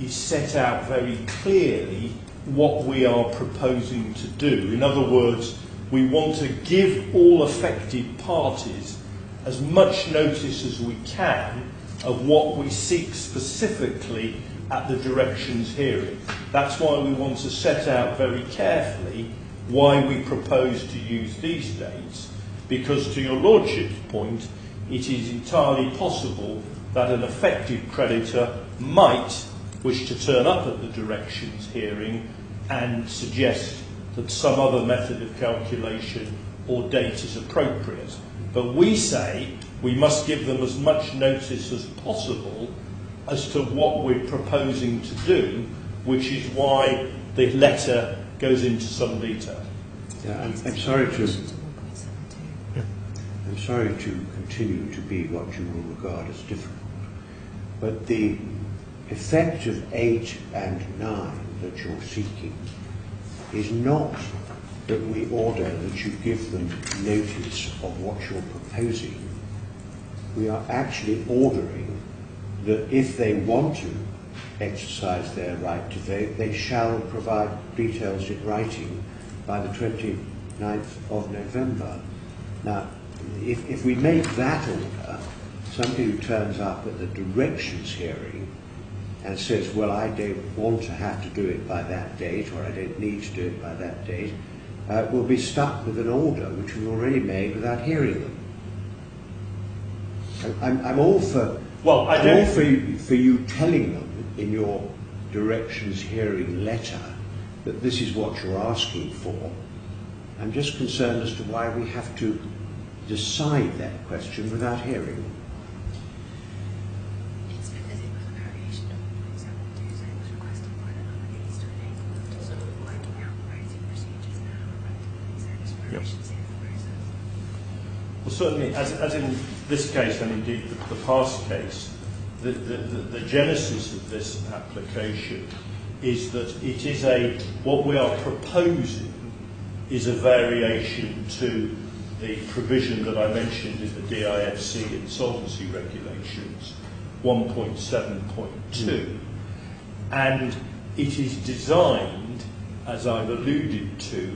is set out very clearly what we are proposing to do. In other words, we want to give all affected parties as much notice as we can of what we seek specifically at the directions hearing. That's why we want to set out very carefully why we propose to use these dates, because to your Lordship's point, it is entirely possible that an affected creditor might wish to turn up at the directions hearing and suggest that some other method of calculation or date is appropriate. But we say we must give them as much notice as possible as to what we're proposing to do, which is why the letter goes into some detail. Yeah, I'm sorry to continue to be what you will regard as difficult, but the effect of 8 and 9 that you're seeking is not that we order that you give them notice of what you're proposing. We are actually ordering that if they want to exercise their right to vote, they shall provide details in writing by the 29th of November. Now, if we make that order, somebody who turns up at the directions hearing and says, well, I don't want to have to do it by that date, or I don't need to do it by that date, will be stuck with an order which we've already made without hearing them. I'm all for for you telling them in your directions hearing letter that this is what you're asking for. I'm just concerned as to why we have to decide that question without hearing them. It's because it was a variation of 0.72, so it was requested by the nominees to enable sort of working out voting procedures now, so there's variations in the process. Well, certainly, as in this case, and indeed the past case, the genesis of this application is that it is what we are proposing is a variation to the provision that I mentioned in the DIFC insolvency regulations, 1.7.2. And it is designed, as I've alluded to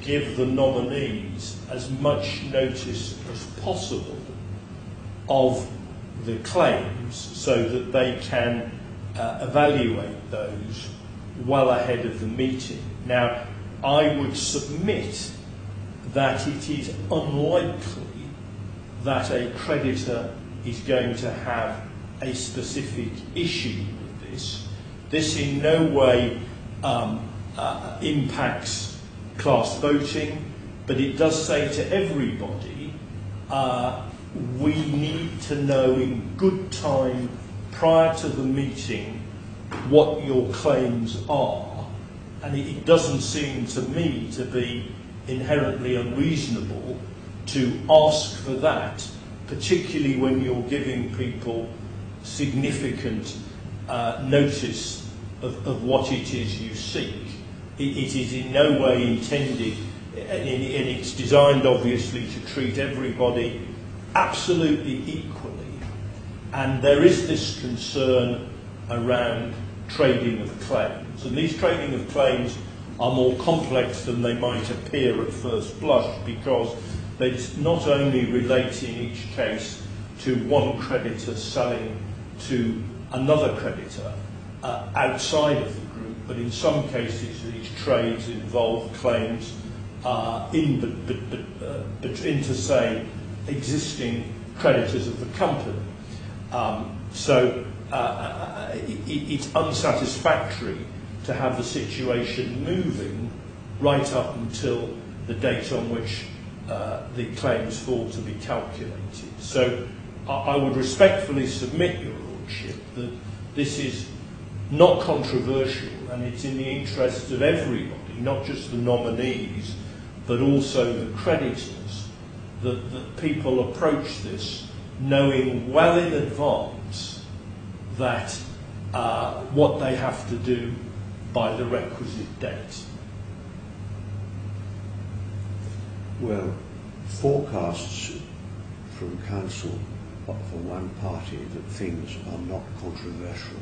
give the nominees as much notice as possible of the claims so that they can evaluate those well ahead of the meeting. Now, I would submit that it is unlikely that a creditor is going to have a specific issue with this. This in no way impacts class voting, but it does say to everybody, we need to know in good time prior to the meeting what your claims are. And it doesn't seem to me to be inherently unreasonable to ask for that, particularly when you're giving people significant notice of what it is you seek. It is in no way intended, and it's designed obviously to treat everybody absolutely equally. And there is this concern around trading of claims. And these trading of claims are more complex than they might appear at first blush, because they not only relate in each case to one creditor selling to another creditor outside of the group, but in some cases these trades involve claims into, say, existing creditors of the company. It's unsatisfactory to have the situation moving right up until the date on which the claims fall to be calculated. So I would respectfully submit, Your Lordship, that this is not controversial, and it's in the interest of everybody, not just the nominees, but also the creditors, that people approach this knowing well in advance that what they have to do by the requisite date. Well, forecasts from council for one party that things are not controversial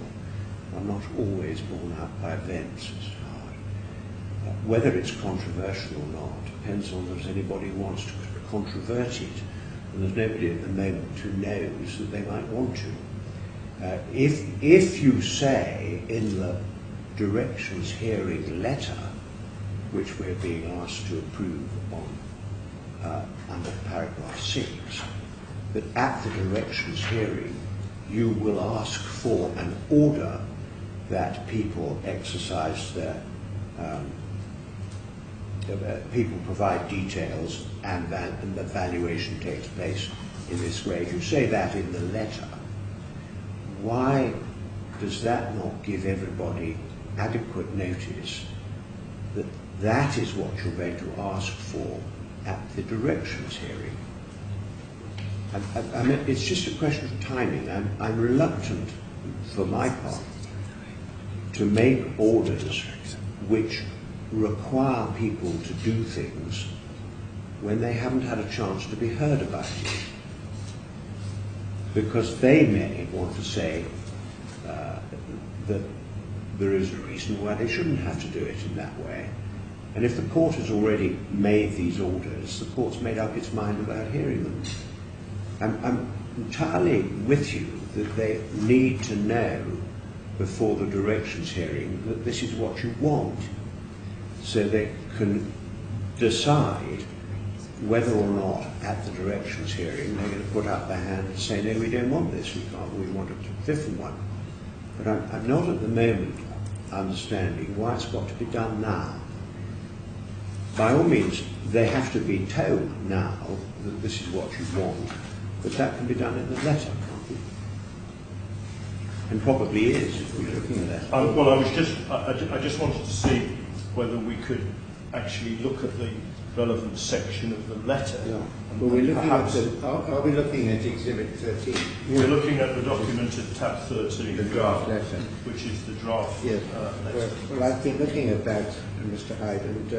are not always borne out by events. Whether it's controversial or not depends on whether anybody wants to controvert it, and there's nobody at the moment who knows that they might want to. If you say in the directions hearing letter, which we're being asked to approve on under paragraph 6, that at the directions hearing you will ask for an order that people exercise their people provide details and the valuation takes place in this way. If you say that in the letter, why does that not give everybody adequate notice that that is what you're going to ask for at the directions hearing? I mean, it's just a question of timing. I'm reluctant, for my part, to make orders which require people to do things when they haven't had a chance to be heard about it. Because they may want to say that there is a reason why they shouldn't have to do it in that way. And if the court has already made these orders, the court's made up its mind about hearing them. I'm entirely with you that they need to know before the directions hearing that this is what you want, so they can decide whether or not at the directions hearing they're going to put up their hand and say, no, we don't want this, we want a different one. But I'm not at the moment understanding why it's got to be done now. By all means, they have to be told now that this is what you want, but that can be done in the letter, can't it? And probably is, if we're looking at that. Well, I just wanted to see whether we could actually look at the relevant section of the letter. Yeah. Well, we're looking at are we looking at Exhibit 13? We're looking at the document at tab 13. The draft letter. Which is the draft yes. letter. Well, I've been looking at that, Mr. Hyde, and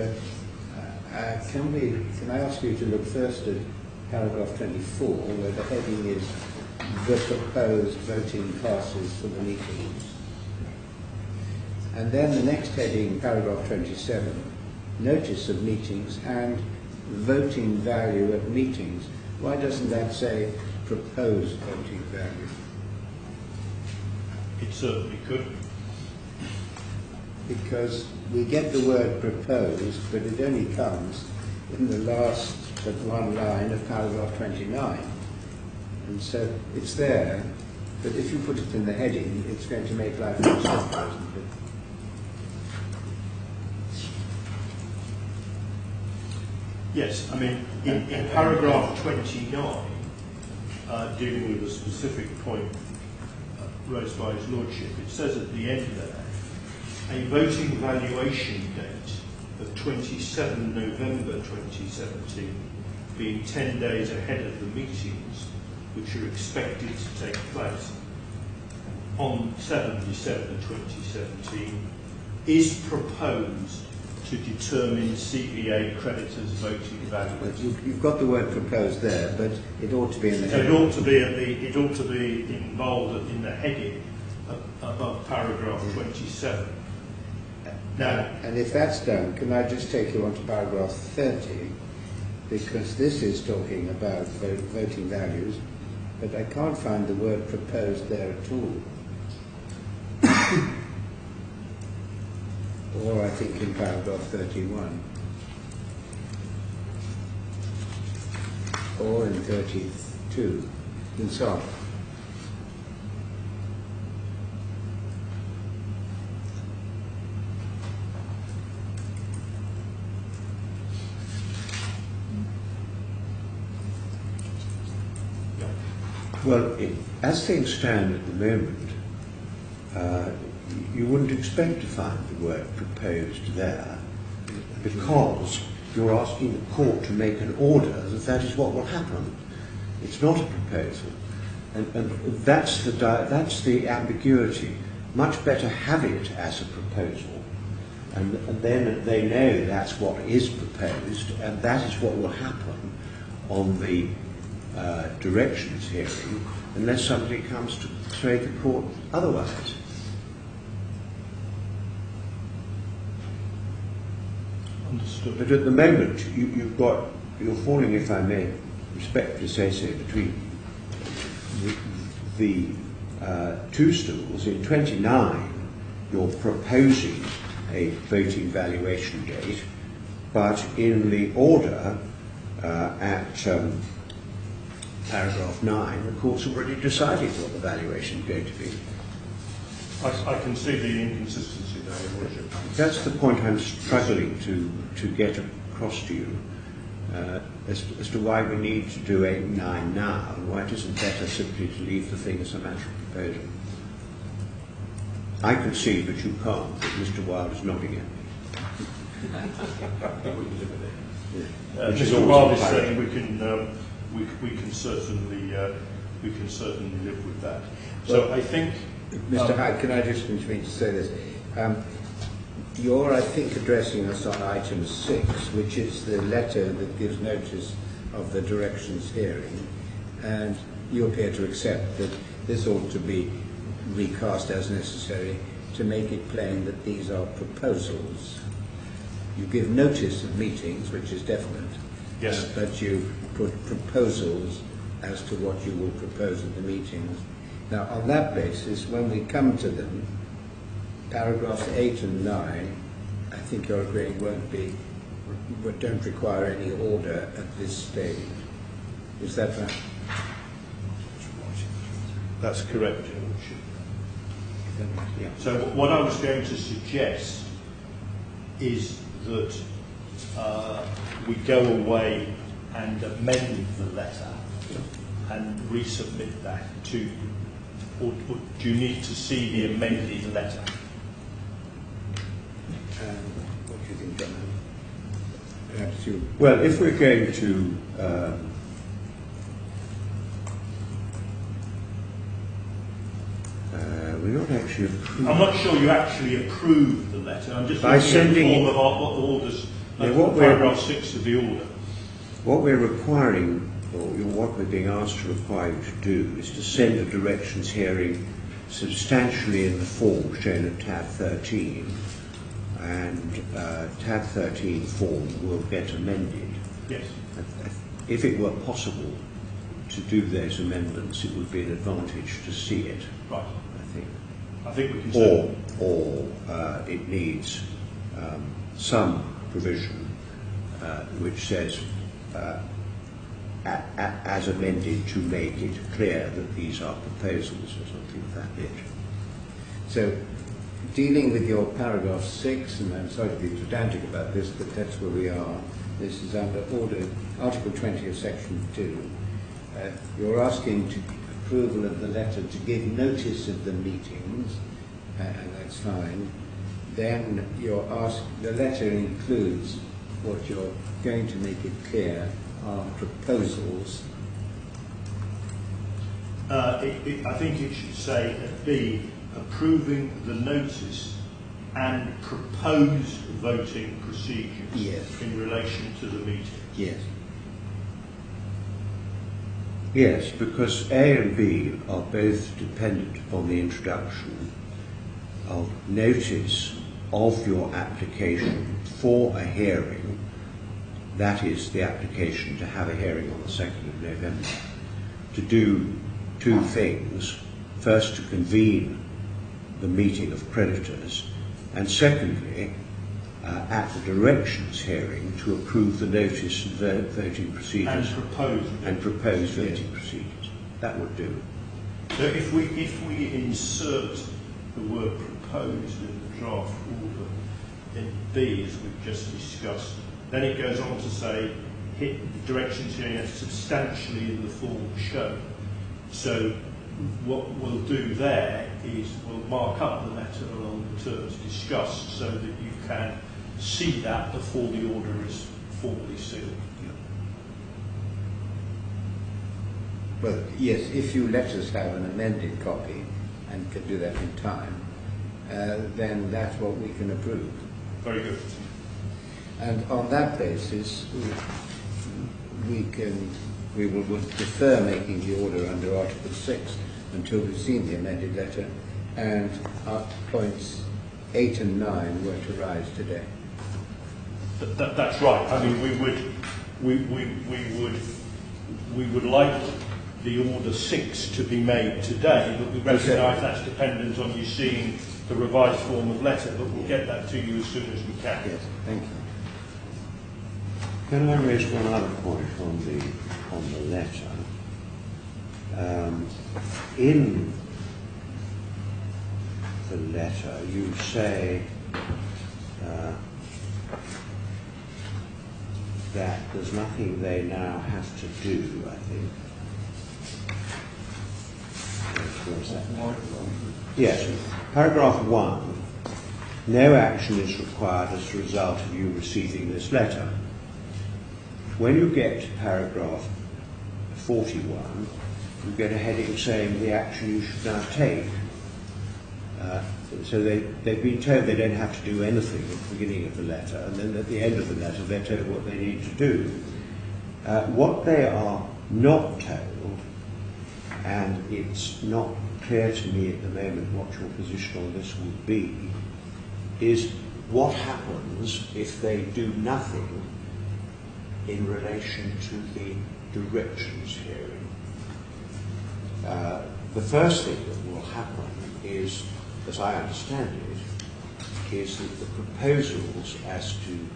can I ask you to look first at paragraph 24, where the heading is the proposed voting classes for the meetings. And then the next heading, paragraph 27, notice of meetings and voting value at meetings. Why doesn't that say proposed voting value? It certainly could. Because we get the word proposed, but it only comes in the last but one line of paragraph 29. And so it's there, but if you put it in the heading, it's going to make life much simpler, isn't it? Yes, I mean, in paragraph 29, dealing with a specific point raised by His Lordship, it says at the end there, a voting valuation date of 27 November 2017, being 10 days ahead of the meetings which are expected to take place. on 7 December 2017 is proposed to determine CVA creditors' voting But values. you've got the word proposed there, but it ought to be in the So it heading. ought to be involved in the heading above paragraph 27. Now, And if that's done, can I just take you on to paragraph 30? Because this is talking about voting values, but I can't find the word proposed there at all. Or I think in paragraph 31. Or in 32, and so on. Well, as things stand at the moment, you wouldn't expect to find the word proposed there, because you're asking the court to make an order that is what will happen. It's not a proposal. And that's the ambiguity. Much better have it as a proposal, and then they know that's what is proposed, and that is what will happen on the directions hearing, unless somebody comes to persuade the court otherwise. understood. But at the moment, you're falling, if I may respectfully say so, between the two stools. In 29, you're proposing a voting valuation date, but in the order at paragraph 9, the court's already decided what the valuation is going to be. I can see the inconsistency there, Your Worship. That's the point I'm struggling to get across to you, as to why we need to do 8 and 9 now, and why it isn't better simply to leave the thing as a matter of proposal. I can see, but you can't, that Mr. Wilde is nodding at me. Mr. Wilde is saying we can certainly live with that. So I think, Mr. Hyde, can I just intervene to say this? You're, I think, addressing us on item 6, which is the letter that gives notice of the directions hearing, and you appear to accept that this ought to be recast as necessary to make it plain that these are proposals. You give notice of meetings, which is definite, yes, but you put proposals as to what you will propose at the meetings. Now, on that basis, when we come to them, paragraphs 8 and 9, I think you're agreeing don't require any order at this stage. Is that right? that's correct, Your Worship. Yeah. So what I was going to suggest is that we go away and amend the letter and resubmit that to you. Or do you need to see the amended letter? What do you think, John? Perhaps you... Well, if we're going to we're not actually approving. I'm not sure you actually approve the letter. I'm just By looking at the sending form it- of what the orders, Yeah, what we're- paragraph 6 of the order. What we're requiring, or what we're being asked to require you to do, is to send a directions hearing substantially in the form shown at tab 13, and tab 13 form will get amended. Yes. If it were possible to do those amendments, it would be an advantage to see it, Right. I think. I think we can say. Or it needs some provision which says, as amended, to make it clear that these are proposals or something of that nature. So, dealing with your paragraph 6, and I'm sorry to be pedantic about this, but that's where we are. This is under Article 20 of Section 2. You're asking approval of the letter to give notice of the meetings, and that's fine. Then the letter includes what you're going to make it clear are proposals. I think it should say at B, approving the notice and proposed voting procedures Yes. in relation to the meeting. Yes. Yes, because A and B are both dependent upon the introduction of notice of your application for a hearing, that is the application to have a hearing on the 2nd of November, to do two things. First, to convene the meeting of creditors, and secondly, at the directions hearing, to approve the notice and voting procedures And propose voting procedures. That would do. So if we insert the word proposed in the draft order in B, as we've just discussed, then it goes on to say hit the directions hearing as substantially in the form shown. So what we'll do there is we'll mark up the letter along the terms discussed so that you can see that before the order is formally sealed. Well, yes, if you let us have an amended copy and can do that in time, then that's what we can approve. Very good. And on that basis, we will defer making the order under Article 6 until we've seen the amended letter, and points 8 and 9 were to rise today. That's right. I mean, we would like the order 6 to be made today, but we recognise that's dependent on you seeing the revised form of letter. But we'll get that to you as soon as we can. Yes, thank you. Can I raise one other point on the letter? In the letter, you say that there's nothing they now have to do, I think. Where's that? Yes, paragraph 1, no action is required as a result of you receiving this letter. When you get to paragraph 41, you get a heading saying the action you should now take. So they've been told they don't have to do anything at the beginning of the letter, and then at the end of the letter they're told what they need to do. What they are not told, and it's not clear to me at the moment what your position on this would be, is what happens if they do nothing in relation to the directions hearing. The first thing that will happen is, as I understand it, is that the proposals as to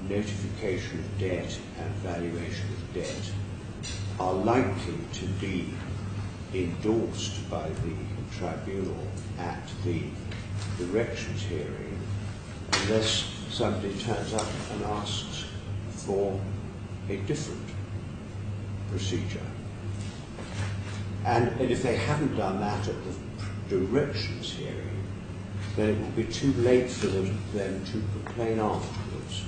notification of debt and valuation of debt are likely to be endorsed by the tribunal at the directions hearing, unless somebody turns up and asks for a different procedure. And if they haven't done that at the directions hearing, then it will be too late for them to complain afterwards.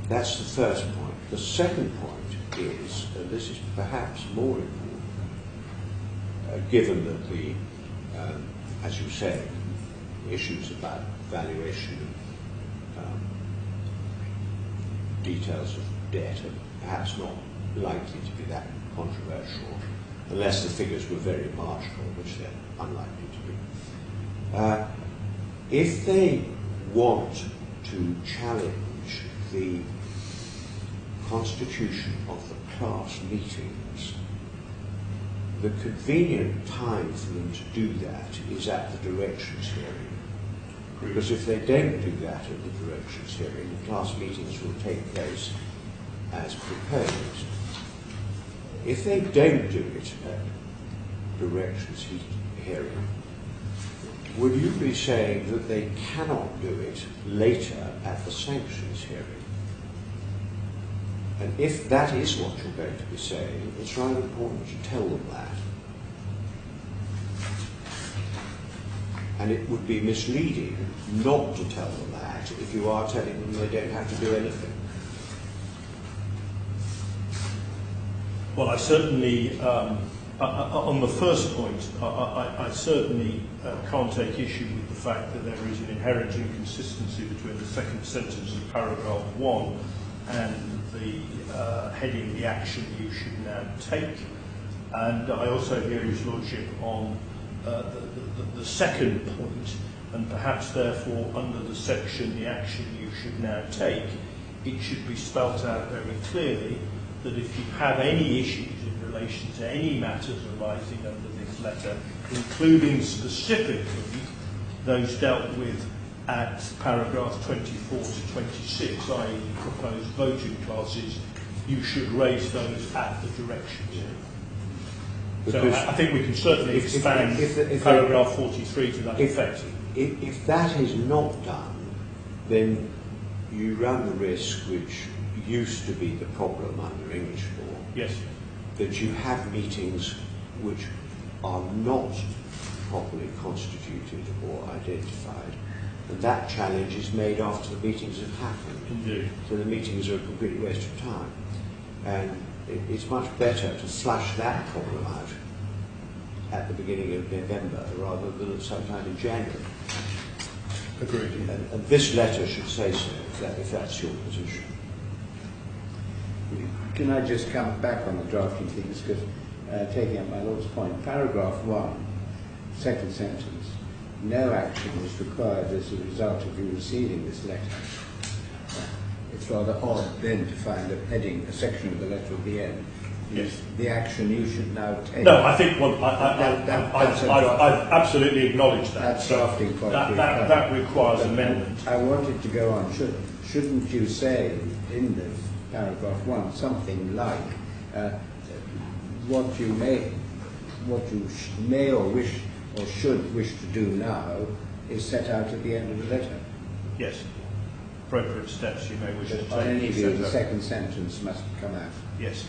That's the first point. The second point is, and this is perhaps more important, given that the, as you say, issues about valuation of details of debt are perhaps not likely to be that controversial, unless the figures were very marginal, which they're unlikely to be. If they want to challenge the constitution of the class meetings, the convenient time for them to do that is at the directions hearing. Because if they don't do that at the directions hearing, the class meetings will take place as proposed. If they don't do it at directions hearing, would you be saying that they cannot do it later at the sanctions hearing? And if that is what you're going to be saying, it's rather important to tell them that. And it would be misleading not to tell them that if you are telling them they don't have to do anything. Well, I certainly On the first point, I certainly can't take issue with the fact that there is an inherent inconsistency between the second sentence of paragraph 1 and the heading, the action you should now take. And I also hear His Lordship on the second point, and perhaps therefore under the section, the action you should now take, it should be spelt out very clearly that if you have any issues in relation to any matters arising under this letter, including specifically those dealt with at paragraphs 24 to 26, i.e. proposed voting classes, you should raise those at the directions. So I think we can certainly expand paragraph 43 to that effect. If that is not done, then you run the risk, which used to be the problem under English law, yes, that you have meetings which are not properly constituted or identified, and that challenge is made after the meetings have happened. Indeed. So the meetings are a complete waste of time. And it's much better to flush that problem out at the beginning of November rather than sometime in January. Agreed. And this letter should say so, if that's your position. Can I just come back on the drafting things, because taking up my Lord's point, paragraph 1, second sentence, no action is required as a result of you receiving this letter. It's rather odd then to find a heading, a section of the letter at the end. Yes. The action you should now take. No, I think I've absolutely acknowledged that. That's drafting quite that requires amendment. I wanted to go on. Shouldn't you say in the paragraph 1 something like what you may or wish or should wish to do now is set out at the end of the letter? Yes. Appropriate steps you may wish to take. On any view, the second sentence must come out. Yes.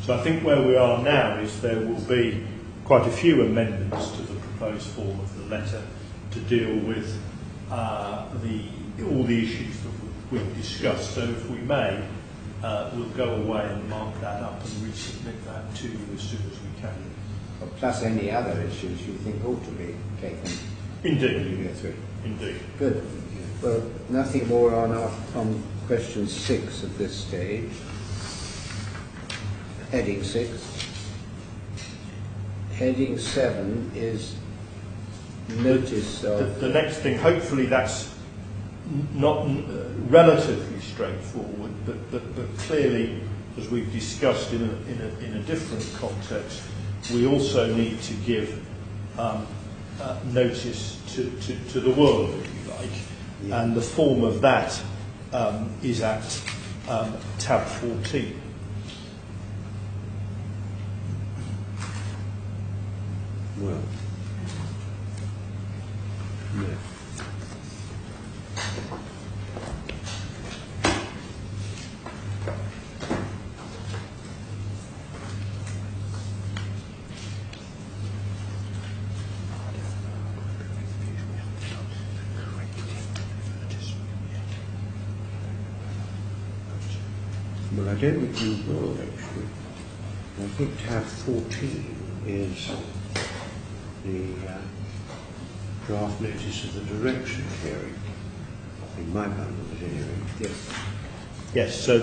So I think where we are now is there will be quite a few amendments to the proposed form of the letter to deal with all the issues that we've discussed. So if we may, we'll go away and mark that up and resubmit that to you as soon as we can. Plus any other issues you think ought to be taken. Indeed. When you go through. Indeed. Good. Well, nothing more on question 6 at this stage. Heading 6. Heading 7 is notice of... The next thing, hopefully that's not relatively straightforward, but clearly, as we've discussed in a different context, we also need to give notice to the world, if you like, yeah. And the form of that is at tab 14. Well, no. Well, I don't think you will, actually. I think tab 14 is the draft notice of the direction hearing, in my bundle at any rate. Yes. Yes. So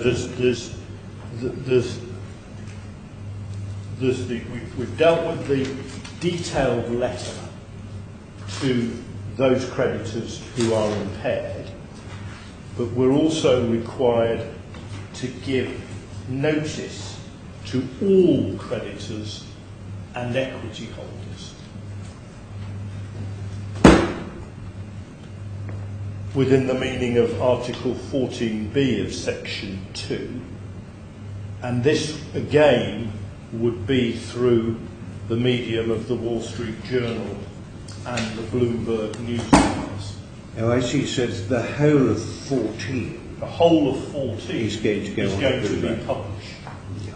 we've dealt with the detailed letter to those creditors who are impaired, but we're also required to give notice to all creditors and equity holders within the meaning of Article 14b of Section 2, and this again would be through the medium of the Wall Street Journal and the Bloomberg News. Oh, I see. So it's the whole of 14. The whole of 14 is going to go on to be Bloomberg. published. Yeah.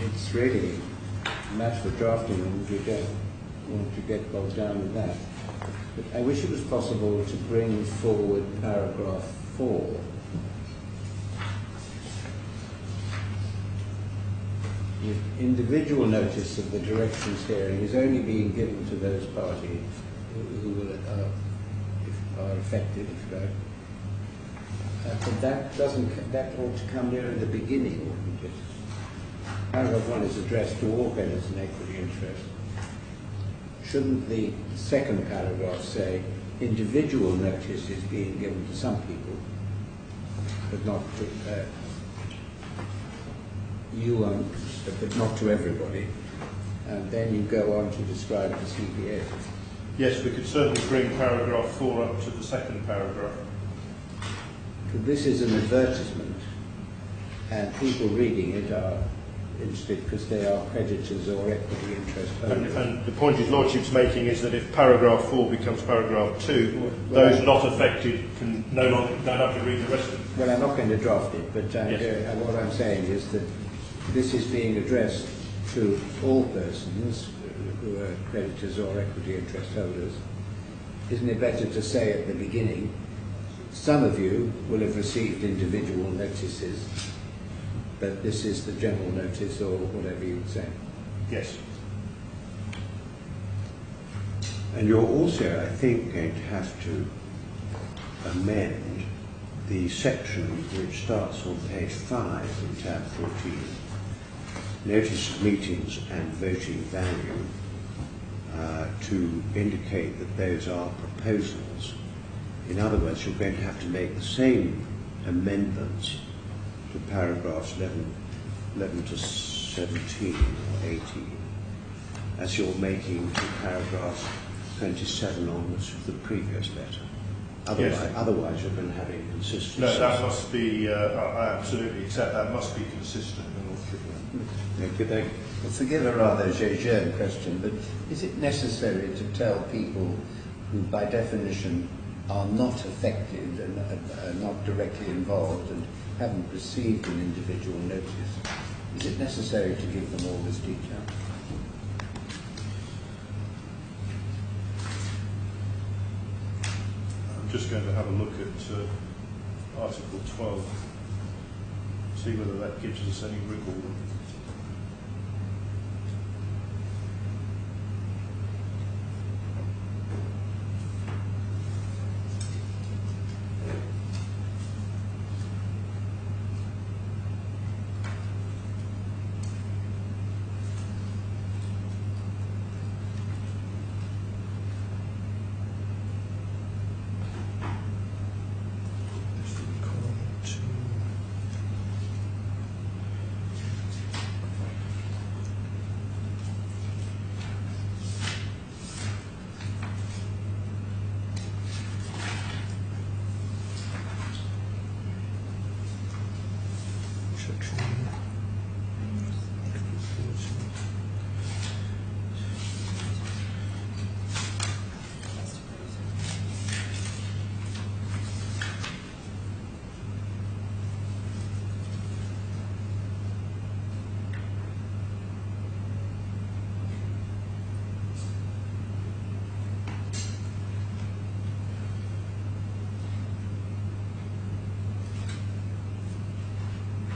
it's really a matter of drafting, and we don't want to get bogged down with that. But I wish it was possible to bring forward paragraph 4. If individual notice of the directions hearing is only being given to those parties who will, are affected, if you like. But that ought to come near in the beginning, wouldn't it? Paragraph 1 is addressed to all creditors and equity interest. Shouldn't the second paragraph say individual notice is being given to some people, but not to but not to everybody? And then you go on to describe the CBA. Yes, we could certainly bring paragraph 4 up to the second paragraph. This is an advertisement, and people reading it are interested because they are creditors or equity interest holders. And the point his lordship's making is that if paragraph 4 becomes paragraph 2, those not affected can no longer don't have to read the rest of it. Well, I'm not going to draft it, but Yes. what I'm saying is that this is being addressed to all persons who are creditors or equity interest holders. Isn't it better to say at the beginning, some of you will have received individual notices, but this is the general notice, or whatever you would say? Yes. And you're also, I think, going to have to amend the section which starts on page 5 in tab 14, notice of meetings and voting value, to indicate that those are proposals. In other words, you're going to have to make the same amendments to paragraphs 11 to 17 or 18 as you're making to paragraphs 27 onwards of the previous letter. Otherwise you're going to have inconsistencies. No, that must be, I absolutely accept that must be consistent. Well, forgive a rather jeune question, but is it necessary to tell people who by definition are not affected and are not directly involved and haven't received an individual notice, is it necessary to give them all this detail? I'm just going to have a look at Article 12, see whether that gives us any wriggle room.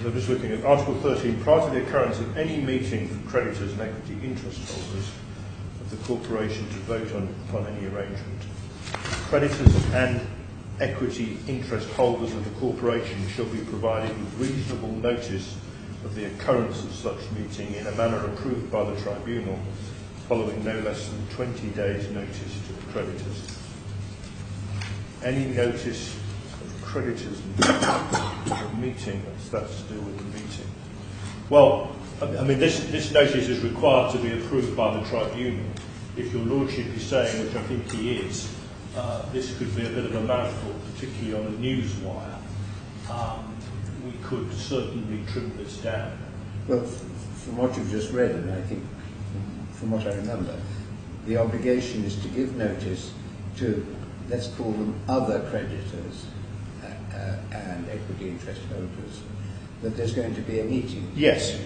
So just looking at Article 13, prior to the occurrence of any meeting for creditors and equity interest holders of the corporation to vote upon any arrangement, creditors and equity interest holders of the corporation shall be provided with reasonable notice of the occurrence of such meeting in a manner approved by the Tribunal, following no less than 20 days' notice to the creditors. Any notice of creditors meeting, that's to do with the meeting. Well, I mean, this notice is required to be approved by the Tribunal. If your Lordship is saying, which I think he is, this could be a bit of a mouthful, particularly on a news wire. We could certainly trim this down. Well, from what you've just read, and I think from what I remember, the obligation is to give notice to, let's call them other creditors and equity interest holders, that there's going to be a meeting. Yes.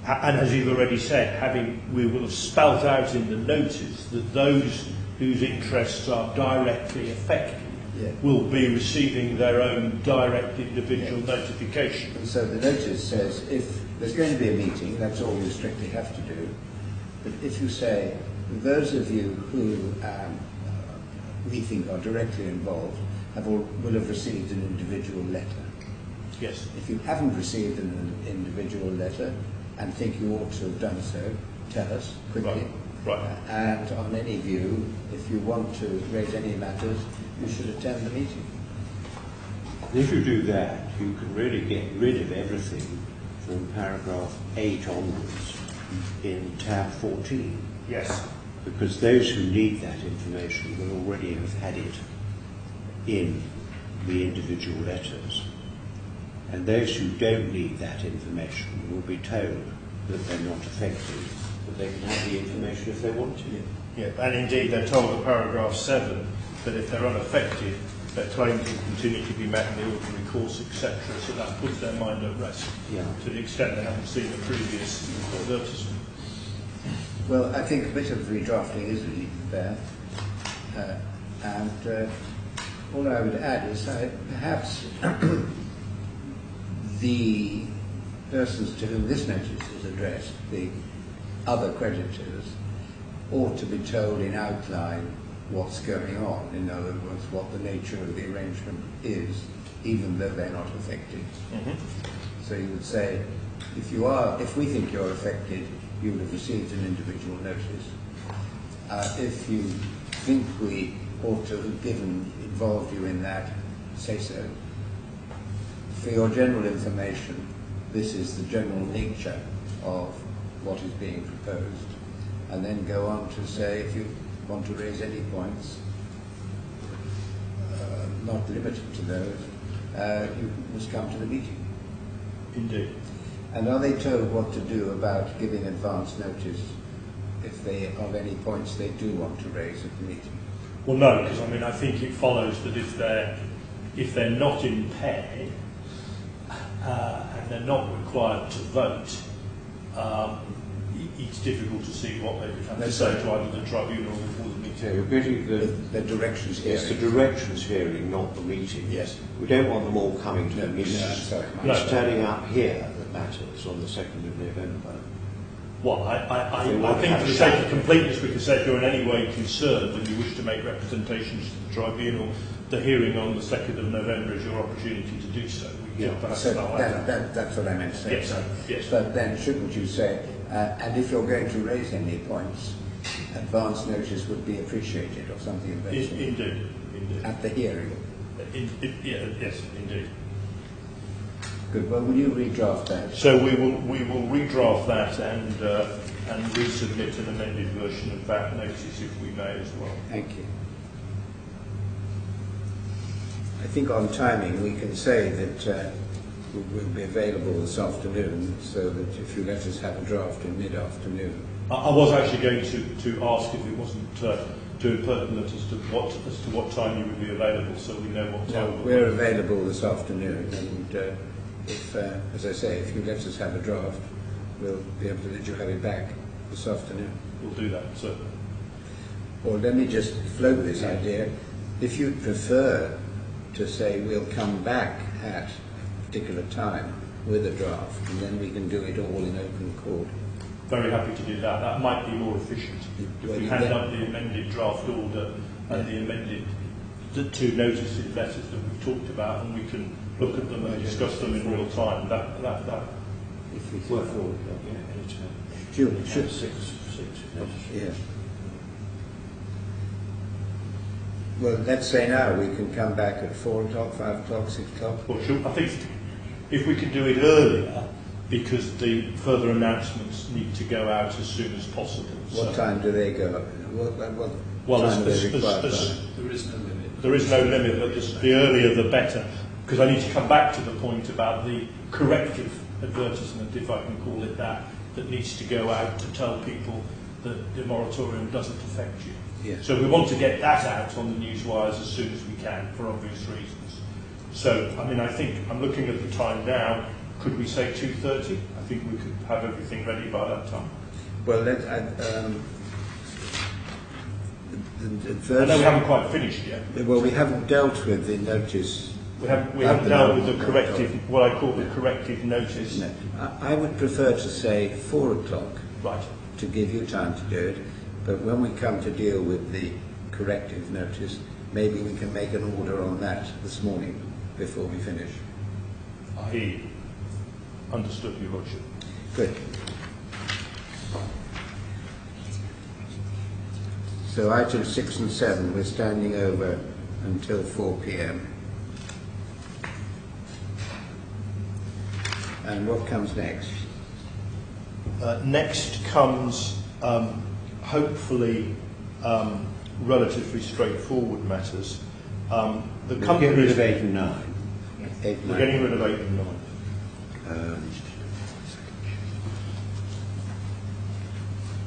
and as you've already said, we will have spelt out in the notice that those whose interests are directly affected will be receiving their own direct individual notification. And so the notice says if there's going to be a meeting, that's all you strictly have to do. But if you say, those of you who we think are directly involved will have received an individual letter. Yes. If you haven't received an individual letter and think you ought to have done so, tell us quickly. Right. And on any view, if you want to raise any matters, you should attend the meeting. If you do that, you can really get rid of everything from paragraph 8 onwards in tab 14. Yes. Because those who need that information will already have had it in the individual letters. And those who don't need that information will be told that they're not affected, but they can have the information if they want to. Yeah, and indeed they're told in paragraph 7 that if they're unaffected, their claims will continue to be met in the ordinary course, etc. So that puts their mind at rest to the extent they haven't seen the previous advertisement. Well, I think a bit of redrafting is really there. And all I would add is perhaps the persons to whom this notice is addressed, the other creditors, ought to be told in outline what's going on. In other words, what the nature of the arrangement is, even though they're not affected. So you would say, if we think you're affected, you would have received an individual notice. If you think we ought to have involved you in that, say so. For your general information, this is the general nature of what is being proposed. And then go on to say, if you want to raise any points, not limited to those, you must come to the meeting. Indeed. And are they told what to do about giving advance notice if they have any points they do want to raise at the meeting? Well, no, because I think it follows that if they're not impaired and they're not required to vote, it's difficult to see what they would have to say to either the tribunal or the meeting. The directions hearing. It's the directions hearing, not the meeting. Yes. We don't want them all coming to the meeting. It's turning up here that matters on the 2nd of November. Well, I think for the sake of completeness, we could say if you're in any way concerned and you wish to make representations to the tribunal, the hearing on the 2nd of November is your opportunity to do so. So that's what I meant to say. Yes. Yes. But then shouldn't you say, and if you're going to raise any points, advance notice would be appreciated or something of that sort? Indeed. At the hearing? Yes, indeed. Good. Well, will you redraft that? So we will redraft that and resubmit an amended version of that notice if we may as well. Thank you. I think on timing we can say that we'll be available this afternoon, so that if you let us have a draft in mid-afternoon. I was actually going to ask if it wasn't too impertinent as to what time you would be available, so we know what time. No, we're available this afternoon, and if, as I say, if you let us have a draft, we'll be able to let you have it back this afternoon. We'll do that, certainly. Or let me just float this idea. If you prefer to say we'll come back at a particular time with a draft, and then we can do it all in open court. Very happy to do that. That might be more efficient. If we hand up the amended draft order and the 2 notices letters that we've talked about, and we can look at them and discuss them in real time. That. If we Work forward, Should. 6. Yeah. Well, let's say now we can come back at 4 o'clock, 5 o'clock, 6 o'clock. Well, I think if we can do it earlier, because the further announcements need to go out as soon as possible. What time do they go? What time are they required by? There is no limit. There is no limit, but the earlier the better. Because I need to come back to the point about the corrective advertisement, if I can call it that needs to go out to tell people that the moratorium doesn't affect you. Yes. So we want to get that out on the newswires as soon as we can, for obvious reasons. So, I think I'm looking at the time now. Could we say 2:30? I think we could have everything ready by that time. Well, the I first, know we haven't quite finished yet. well, we haven't dealt with the notice. We haven't dealt with the corrective, what I call the corrective notice. No, I would prefer to say 4 o'clock Right. to give you time to do it, but when we come to deal with the corrective notice, maybe we can make an order on that this morning before we finish. I understood, Your Lordship. Good. So items 6 and 7 we're standing over until 4 p.m. And what comes next? Next comes, hopefully, relatively straightforward matters. The We'll get company rid of 8 and 9. 8, We're 9. getting rid of 8 and 9.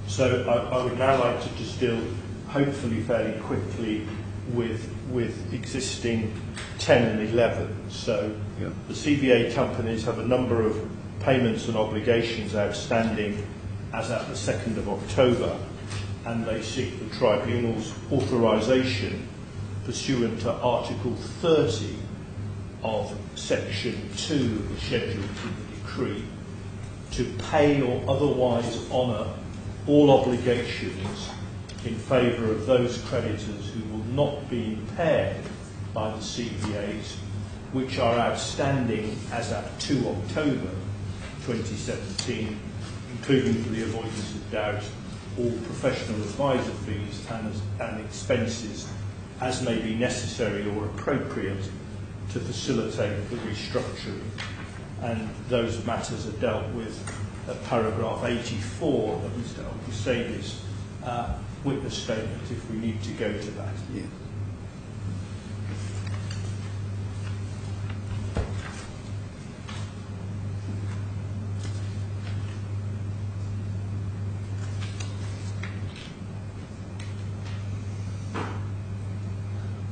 So I would now like to just deal, hopefully fairly quickly, with existing 10 and 11. So Yeah. the CVA companies have a number of payments and obligations outstanding as at the 2nd of October, and they seek the Tribunal's authorisation pursuant to Article 30 of Section 2 of the Schedule to the decree to pay or otherwise honour all obligations in favour of those creditors who will not be impaired by the CVAs, which are outstanding as at 2 October 2017, including, for the avoidance of doubt, all professional advisor fees and expenses as may be necessary or appropriate to facilitate the restructuring. And those matters are dealt with at paragraph 84 of Mr. Al-Husseini's witness statement, if we need to go to that. Yeah.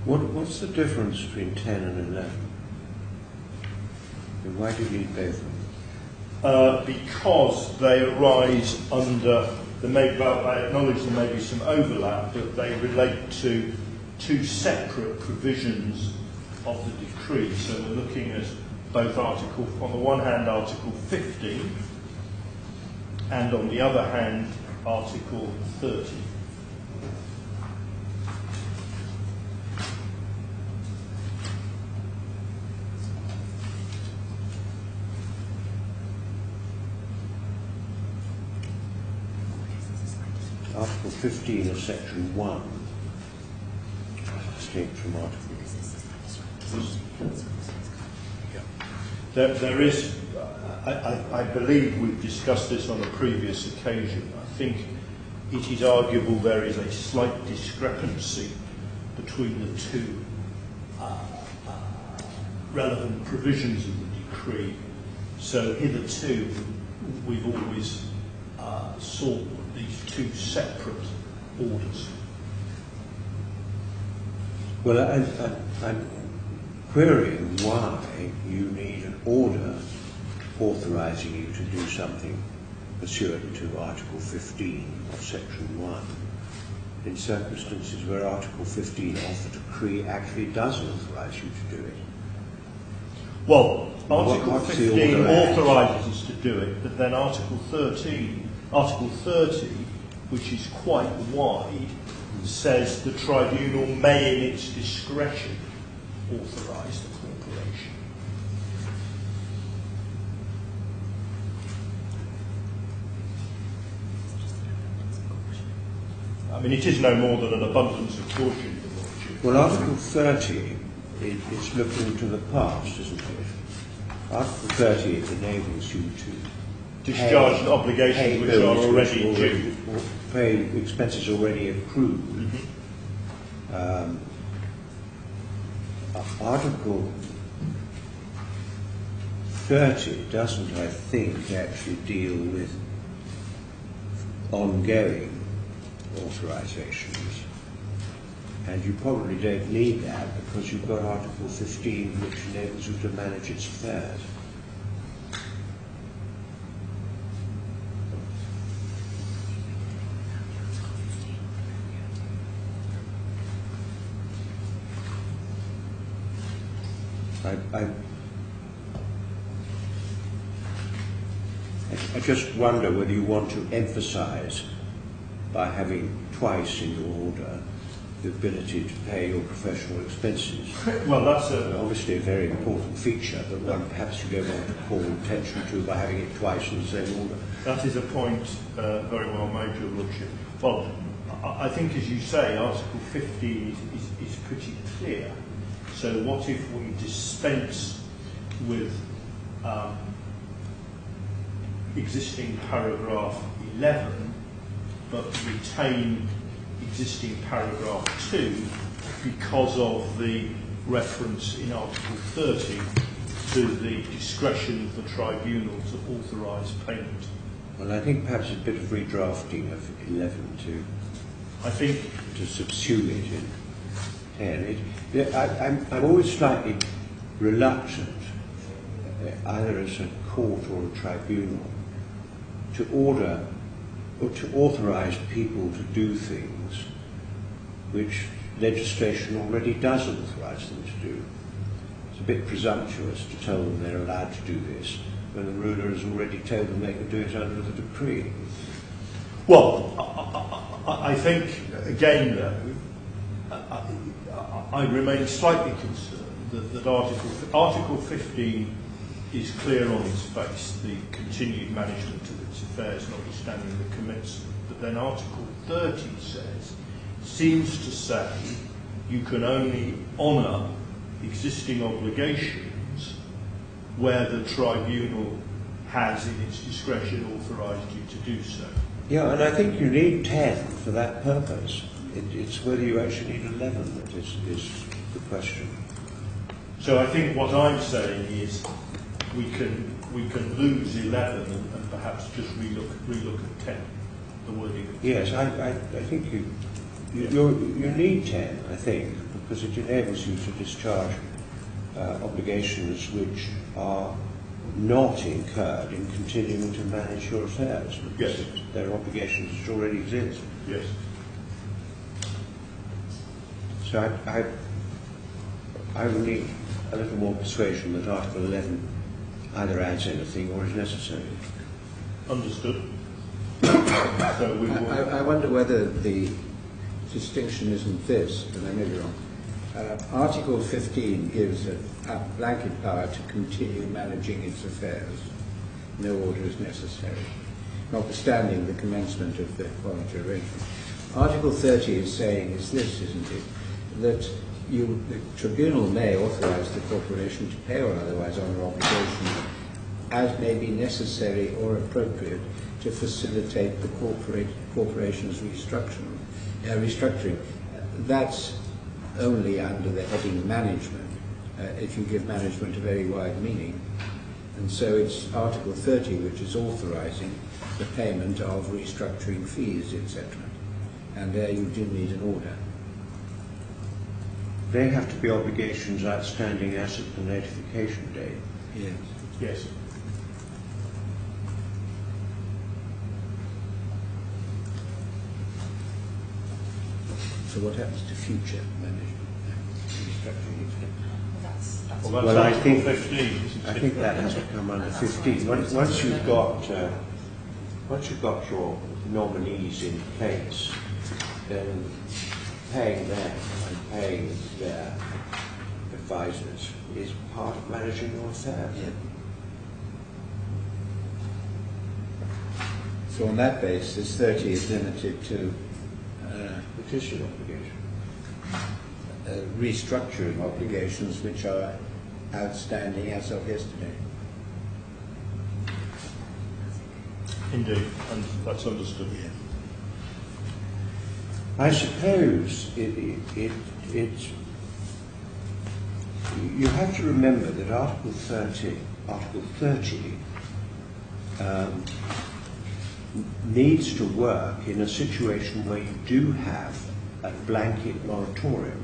What's the difference between 10 and 11? And why do you need both of them? Because they arise under, I acknowledge there may be some overlap, but they relate to two separate provisions of the decree. So we're looking at both Article, on the one hand, Article 15, and on the other hand, Article 30. Article 15 of Section 1, distinct from Article. There is, I believe we've discussed this on a previous occasion. I think it is arguable there is a slight discrepancy between the two relevant provisions of the decree. So hitherto, we've always sought these two separate orders. Well, I'm querying why you need an order authorising you to do something pursuant to Article 15 of Section 1 in circumstances where Article 15 of the decree actually does authorise you to do it. Well, Article What's the 15 order at? authorises us to do it, but then Article 30, which is quite wide, says the Tribunal may in its discretion authorise the corporation. I mean, it is no more than an abundance of caution, Your Lordship. Well, Article 30 is looking to the past, isn't it? Article 30 enables you to Discharge obligations which are bills already which due. pay expenses already accrued. Article 30 doesn't, I think, actually deal with ongoing authorisations. And you probably don't need that because you've got Article 15 which enables you to manage its affairs. I just wonder whether you want to emphasise, by having twice in your order, the ability to pay your professional expenses. Well, that's obviously a very important feature that one perhaps you don't want to call attention to by having it twice in the same order. That is a point very well made, Your Lordship. Well, I think, as you say, Article 50 is pretty clear. So what if we dispense with existing paragraph 11, but retain existing paragraph 2 because of the reference in Article 30 to the discretion of the tribunal to authorise payment? Well, I think perhaps a bit of redrafting of 11 to subsume it in 10. I'm always slightly reluctant, either as a court or a tribunal, to order or to authorise people to do things which legislation already does authorise them to do. It's a bit presumptuous to tell them they're allowed to do this when the ruler has already told them they can do it under the decree. Well, I think, again, though, I remain slightly concerned that Article 15 is clear on its face, the continued management of its affairs notwithstanding the commencement. But then Article 30 seems to say you can only honour existing obligations where the tribunal has in its discretion authorised you to do so. Yeah, and I think you need 10 for that purpose. It's whether you actually need 11 that is the question. So I think what I'm saying is we can lose 11 and perhaps just relook at 10, the wording. Yes, I think you need 10, I think, because it enables you to discharge obligations which are not incurred in continuing to manage your affairs. Yes. They're obligations which already exist. Yes. So I would need a little more persuasion that Article 11 either adds anything or is necessary. Understood. So we will... I wonder whether the distinction isn't this, and I may be wrong. Article 15 gives a blanket power to continue managing its affairs. No order is necessary, notwithstanding the commencement of the voluntary arrangement. Article 30 is saying, is this, isn't it, that the tribunal may authorise the corporation to pay or otherwise honour obligations as may be necessary or appropriate to facilitate the corporation's restructuring. That's only under the heading management, if you give management a very wide meaning. And so it's Article 30 which is authorising the payment of restructuring fees, etc. And there you do need an order. They have to be obligations outstanding as of the notification date. Yes. Yes. So what happens to future management? Restructuring, etc. Well, I think 15. I think that has to come under 15. Once you've got your nominees in place, then paying them and paying their advisors is part of managing your affairs. Yeah. So on that basis, 30 is limited to Petition obligation. Restructuring obligations which are outstanding as of yesterday. Indeed, and that's understood. Yeah. I suppose you have to remember that Article 30 needs to work in a situation where you do have a blanket moratorium,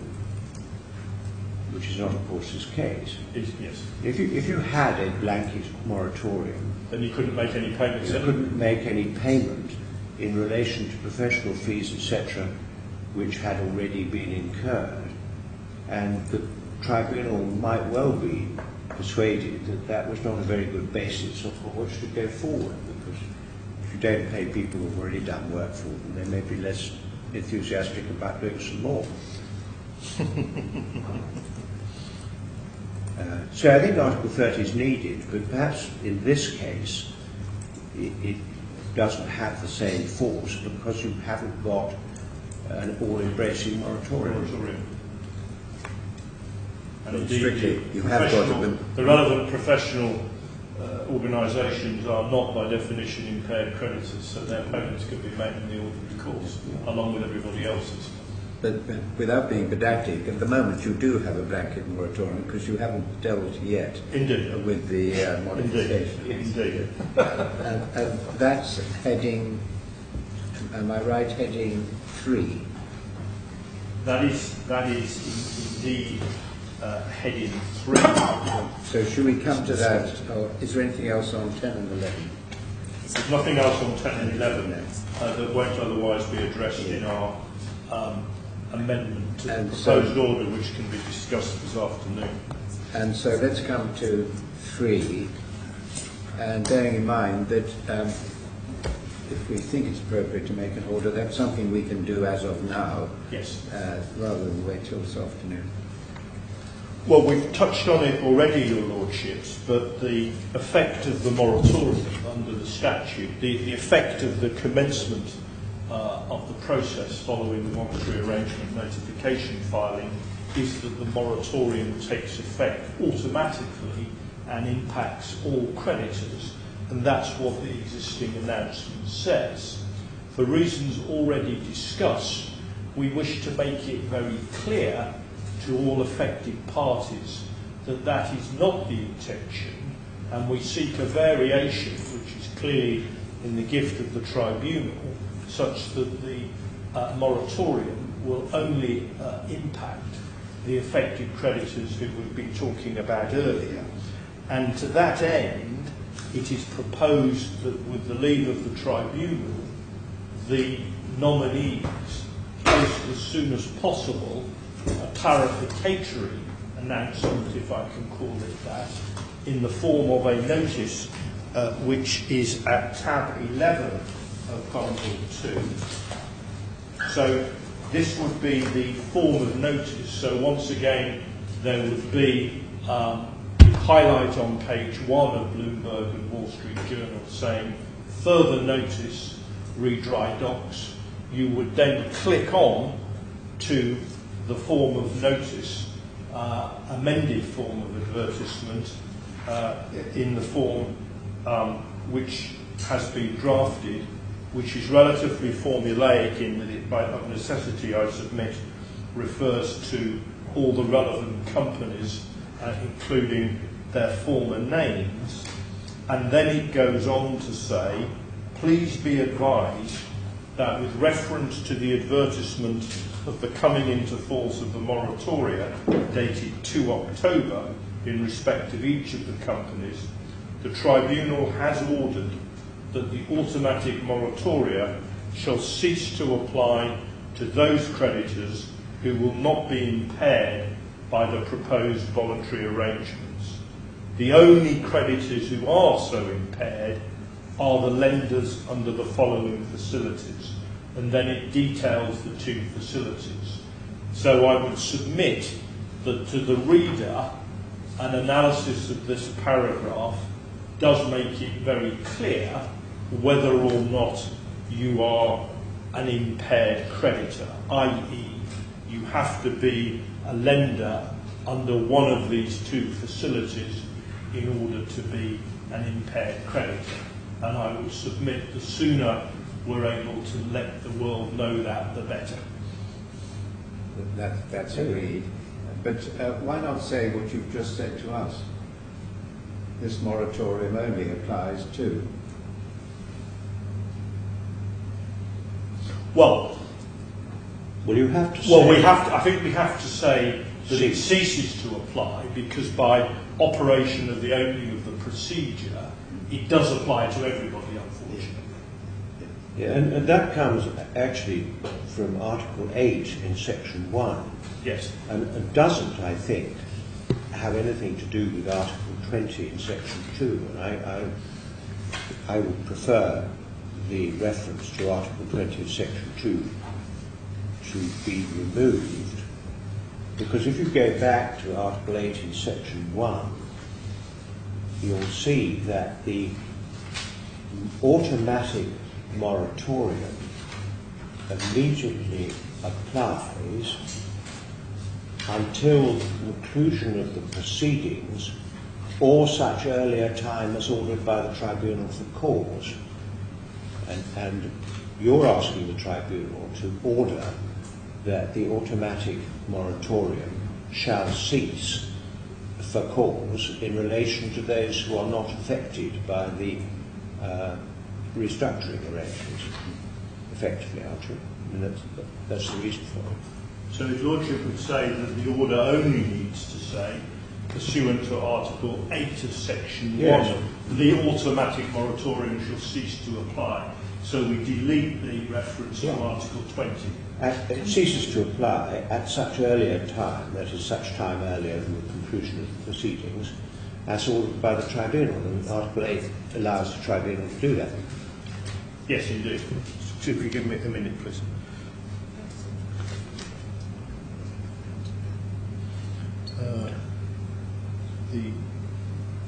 which is not, of course, this case. Yes. If you had a blanket moratorium, Then you couldn't make any payments. you couldn't make any payment in relation to professional fees, etc., which had already been incurred, and the tribunal might well be persuaded that that was not a very good basis of which to go forward, because if you don't pay people who've already done work for them, they may be less enthusiastic about doing some more. So I think Article 30 is needed, but perhaps in this case it doesn't have the same force because you haven't got an all-embracing moratorium. And Strictly, indeed, you have got the relevant professional organisations are not by definition impaired creditors, so their payments can be made in the ordinary course, along with everybody else's. But without being pedantic, at the moment you do have a blanket moratorium because you haven't dealt yet Indeed. with the modification. Indeed. And that's heading, am I right, heading 3? That is indeed heading 3. So should we come to that, or is there anything else on 10 and 11? There's nothing else on 10 and 11 that won't otherwise be addressed in our amendment to the proposed order, which can be discussed this afternoon. And so let's come to 3, and bearing in mind that if we think it's appropriate to make an order, that's something we can do as of now, Yes. rather than wait till this afternoon. Well, we've touched on it already, Your Lordships, but the effect of the moratorium under the statute, the effect of the commencement of the process following the voluntary arrangement notification filing is that the moratorium takes effect automatically and impacts all creditors, and that's what the existing announcement says. For reasons already discussed, we wish to make it very clear to all affected parties that that is not the intention, and we seek a variation which is clearly in the gift of the Tribunal, such that the moratorium will only impact the affected creditors who we've been talking about earlier. And to that end, it is proposed that with the leave of the Tribunal, the nominees post as soon as possible a clarificatory announcement, if I can call it that, in the form of a notice which is at tab 11 of Bundle 2. So this would be the form of notice. So once again, there would be a highlight on page 1 of Bloomberg and Wall Street Journal saying, further notice, DRYDOCKS. You would then click on to the form of notice, amended form of advertisement, in the form which has been drafted, which is relatively formulaic in that it, by necessity, I submit, refers to all the relevant companies, including their former names, and then it goes on to say, please be advised that with reference to the advertisement of the coming into force of the moratoria dated 2 October in respect of each of the companies, the Tribunal has ordered that the automatic moratoria shall cease to apply to those creditors who will not be impaired by the proposed voluntary arrangements. The only creditors who are so impaired are the lenders under the following facilities, and then it details the 2 facilities. So I would submit that to the reader, an analysis of this paragraph does make it very clear whether or not you are an impaired creditor, i.e. you have to be a lender under one of these 2 facilities in order to be an impaired creditor. And I would submit the sooner we're able to let the world know that, the better. That's agreed. But why not say what you've just said to us? This moratorium only applies to. Well, you have to say... Well, I think we have to say that it ceases to apply because by operation of the opening of the procedure, it does apply to everybody, unfortunately. Yeah, and that comes actually from Article 8 in Section 1. Yes. And doesn't, I think, have anything to do with Article 20 in Section 2, and I would prefer the reference to Article 20 of Section 2 to be removed, because if you go back to Article 18, Section 1, you'll see that the automatic moratorium immediately applies until the conclusion of the proceedings or such earlier time as ordered by the tribunal for cause. And you're asking the tribunal to order that the automatic moratorium shall cease for cause in relation to those who are not affected by the restructuring arrangements, effectively, aren't you? And that's the reason for it. So his Lordship would say that the order only needs to say, pursuant to Article 8 of Section 1, the automatic moratorium shall cease to apply. So we delete the reference to Article 20. It ceases to apply at such earlier time, that is, such time earlier than the conclusion of the proceedings, as ordered by the tribunal, and Article 8 allows the tribunal to do that. Yes, indeed. So if you give me a minute, please.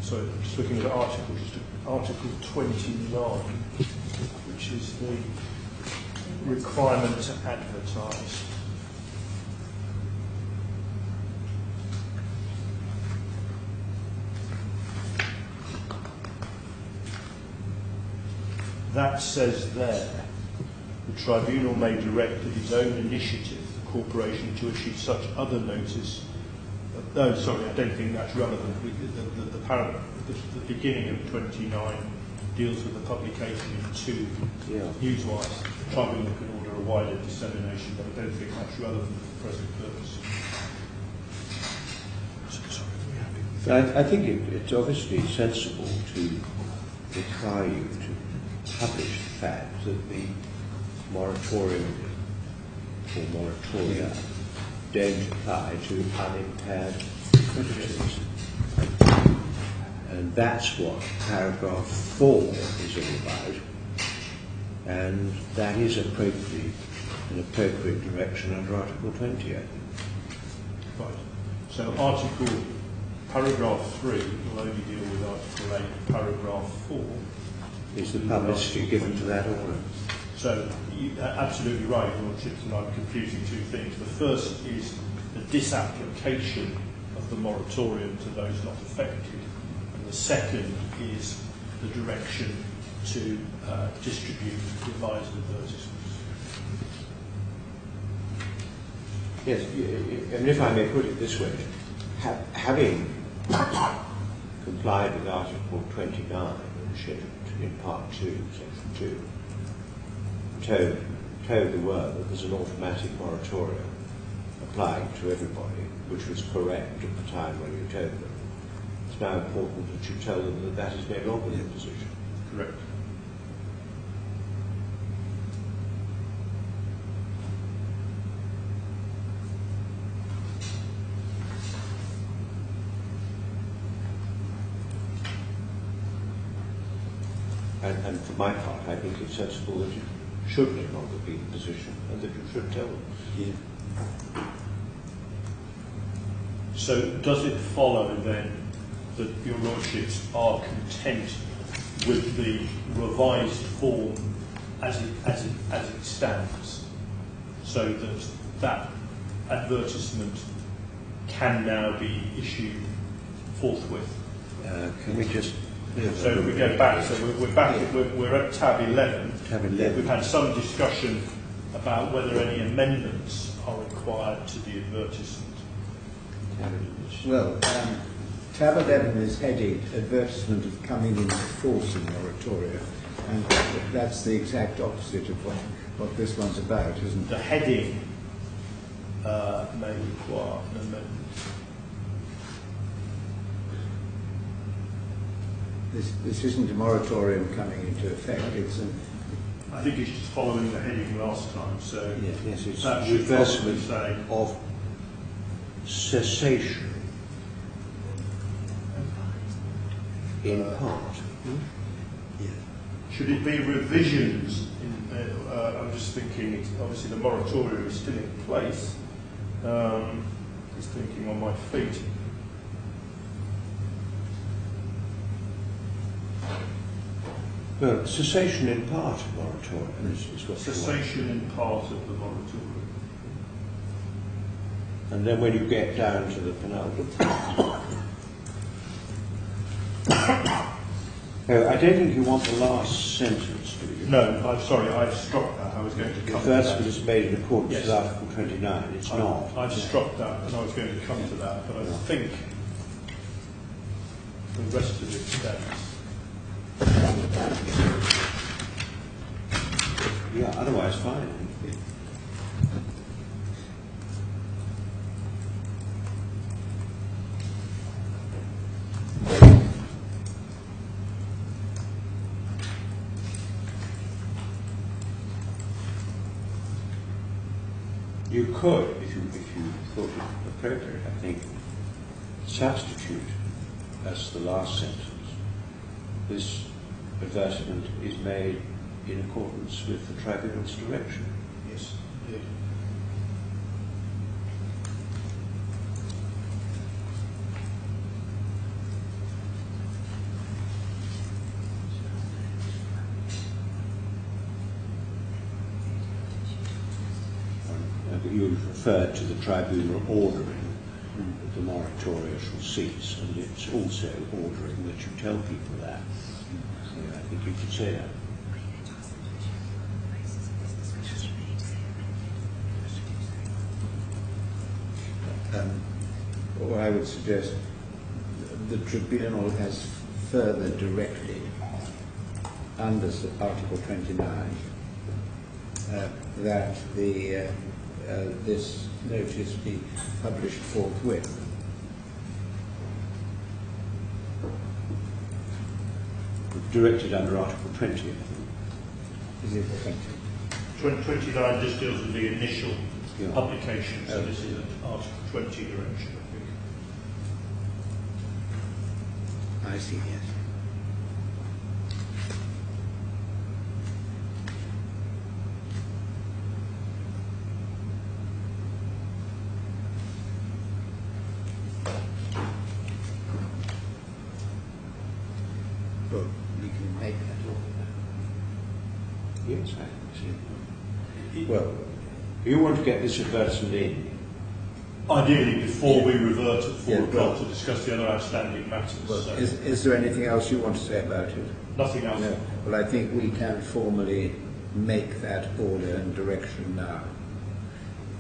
Sorry, I'm just looking at Article 29, which is the requirement to advertise. That says there, the tribunal may direct of its own initiative the corporation to issue such other notice. No, sorry, I don't think that's relevant. The beginning of 29 deals with the publication in 2 newswires. The tribunal can order a wider dissemination, but I don't think that's relevant for the present purpose. I think it's obviously sensible to require you to publish the fact that the moratorium or moratoria don't apply to unimpaired creditors. And that's what paragraph 4 is all about. And that is appropriate, an appropriate direction under Article 20, I think. Right. So paragraph 3 will only deal with Article 8. Paragraph 4 is the publicity given to that order. So, you're absolutely right, Your Lordships, and I'm confusing 2 things. The first is the disapplication of the moratorium to those not affected, and the second is the direction to distribute revised advertisements. Yes, and if I may put it this way, having complied with Article 29 in Part 2, Section 2, told the world that there's an automatic moratorium applying to everybody, which was correct at the time when you told them. It's now important that you tell them that that is no longer the position. Correct. And for my part, I think it's sensible that you should no longer be in the position and that you should tell them. Yeah. So does it follow then that Your Lordships are content with the revised form as it stands, so that that advertisement can now be issued forthwith? Can we just... So if we go back, so we're back. We're at tab 11. Tab 11. We've had some discussion about whether any amendments are required to the advertisement. Well, tab 11 is headed advertisement of coming into force in moratoria, and that's the exact opposite of what this one's about, isn't it? The heading may require an amendment. This isn't a moratorium coming into effect. It's I think it's just following the heading last time. So yes, it's that should reversement say of cessation in part. Should it be revisions? I'm just thinking, obviously the moratorium is still in place. Just thinking on my feet. Well, cessation in part of moratorium is what you want. Cessation in part of the moratorium. And then when you get down to the penultimate. I don't think you want the last sentence, do you? No, I'm sorry, I've struck that. I was going to come to That's that. what is made in accordance Yes. with Article 29. It's not. I've struck that, and I was going to come to that, but I think the rest of it stays. Yeah, otherwise fine. You could, if you thought it appropriate, I think, substitute as the last sentence. This advertisement is made in accordance with the Tribunal's direction. Yes, indeed. You referred to the Tribunal ordering that the moratoria shall cease, and it's also ordering that you tell people that. So I think you could say that. Or I would suggest the Tribunal has further directed under Article 29 that this notice be published forthwith. Directed under Article 20, I think. Is it 20? 29 just deals with the initial Yeah. publication, so this is an Article 20 direction, I think. I see, yes. Well, you can make that order. Yes, I think so. Well, You want to get this advertisement in? Ideally, before we revert at 4 Yeah, o'clock well- to discuss the other outstanding matters. well, So is there anything else you want to say about it? nothing else. No. Well, I think we can formally make that order and direction now.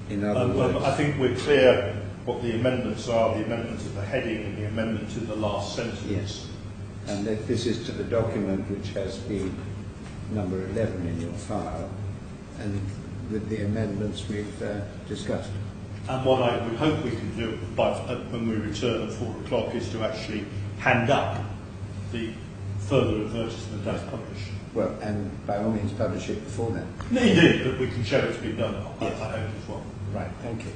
In other words, I think we're clear what the amendments are, the amendment of the heading and the amendment to the last sentence. yes. And that this is to the document which has been number 11 in your file, and with the amendments we've discussed. And what I would hope we can do when we return at 4 o'clock is to actually hand up the further advertisement as published. Well, and by all means publish it before then. Indeed, but we can show it's been done, Yes. I hope as well. Right, thank you.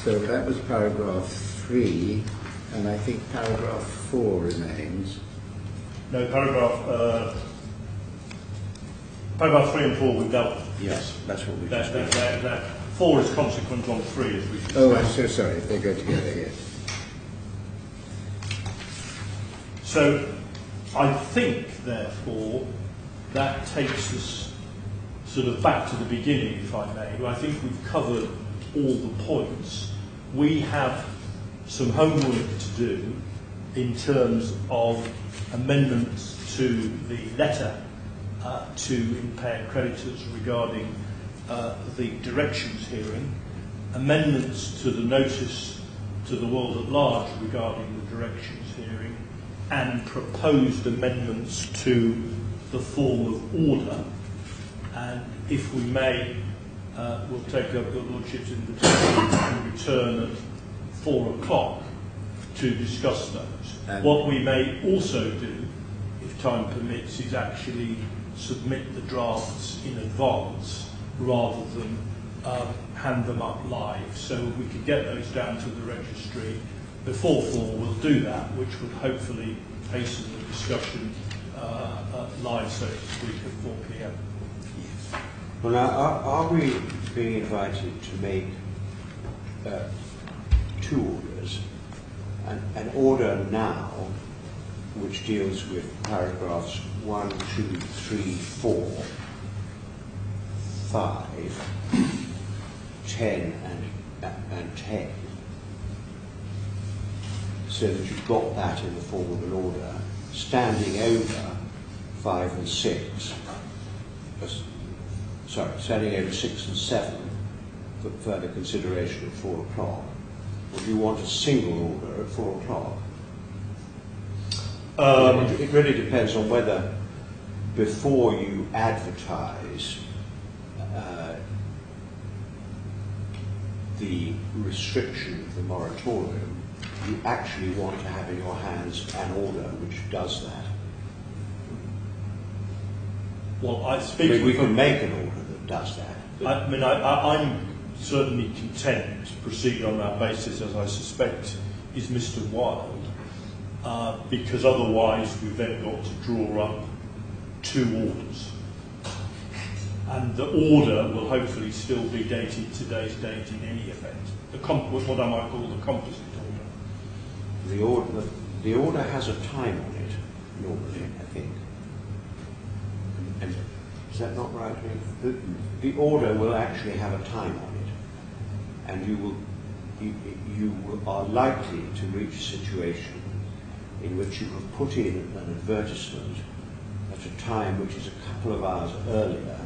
So that was paragraph 3, and I think paragraph 4 remains. No, paragraph 3 and 4 we've dealt with. Yes, that's what we just did. That 4 is consequent on 3, as we should Oh, say. I'm so sorry, they go together, yes. So I think, therefore, that takes us sort of back to the beginning, if I may. I think we've covered all the points. We have some homework to do in terms of amendments to the letter to impaired creditors regarding the directions hearing, amendments to the notice to the world at large regarding the directions hearing, and proposed amendments to the form of order. And if we may, we'll take up the Lordship's invitation and return at 4 o'clock to discuss those. And what we may also do, if time permits, is actually submit the drafts in advance rather than hand them up live. So we could get those down to the registry before 4. We'll do that, which would hopefully hasten the discussion live, so to speak, at 4 p.m. Well, now, are we being invited to make 2 orders? An order now, which deals with paragraphs 1, 2, 3, 4, 5, 10 and 10, so that you've got that in the form of an order, standing over 5 and 6, standing over 6 and 7 for further consideration at 4 o'clock. Or do you want a single order at 4 o'clock? It really depends on whether, before you advertise the restriction of the moratorium, you actually want to have in your hands an order which does that. Well, we can make an order that does that. I'm certainly content to proceed on that basis, as I suspect is Mr. Wilde, because otherwise we've then got to draw up 2 orders. And the order will hopefully still be dated today's date in any event. What I might call the composite order. The order has a time on it, normally, I think. And is that not right? The order will actually have a time on it, and you are likely to reach a situation in which you have put in an advertisement at a time which is a couple of hours earlier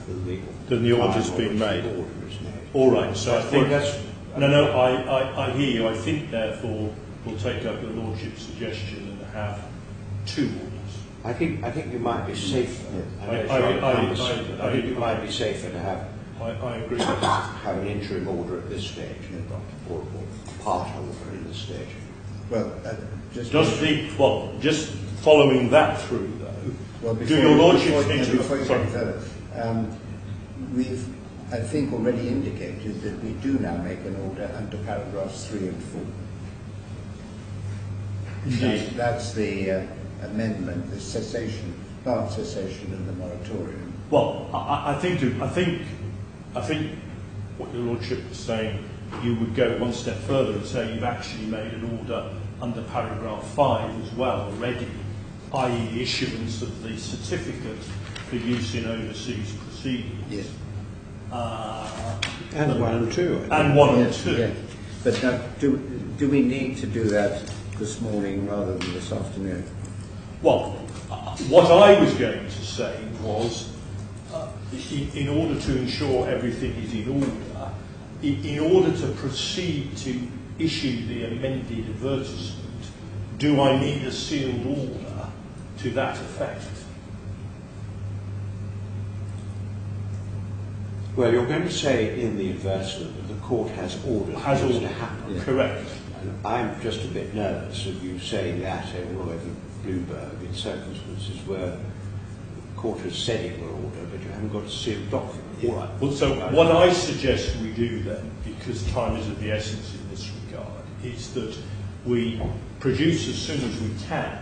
than the order's been made. Order is made. All right. So I think that's. No. I hear you. I think therefore we'll take up your lordship's suggestion and have 2 orders. I think you might be safer. I think it might be safer to have. I agree. Have an interim order at this stage, or part order in this stage. Well, just following that through, though. Do your lordship think before you go further? We've, I think, already indicated that we do now make an order under paragraphs 3 and 4. Indeed. That's the amendment, the cessation, part cessation of the moratorium. Well, I think what your lordship was saying, you would go one step further and say you've actually made an order under paragraph 5 as well already, i.e. issuance of the certificate for use in overseas proceedings. Yes. And 1 and 2. And 1 and 2. Yes. But now, do we need to do that this morning rather than this afternoon? Well, what I was going to say was, in order to ensure everything is in order, in order to proceed to issue the amended advertisement, do I need a sealed order to that effect? Well, you're going to say in the advertisement that the court has ordered this to happen. Yeah. Correct. And I'm just a bit nervous of you saying that over Bloomberg in circumstances where the court has said it will order, but you haven't got a sealed document. All right. Well, so what I suggest we do then, because time is of the essence in this regard, is that we produce as soon as we can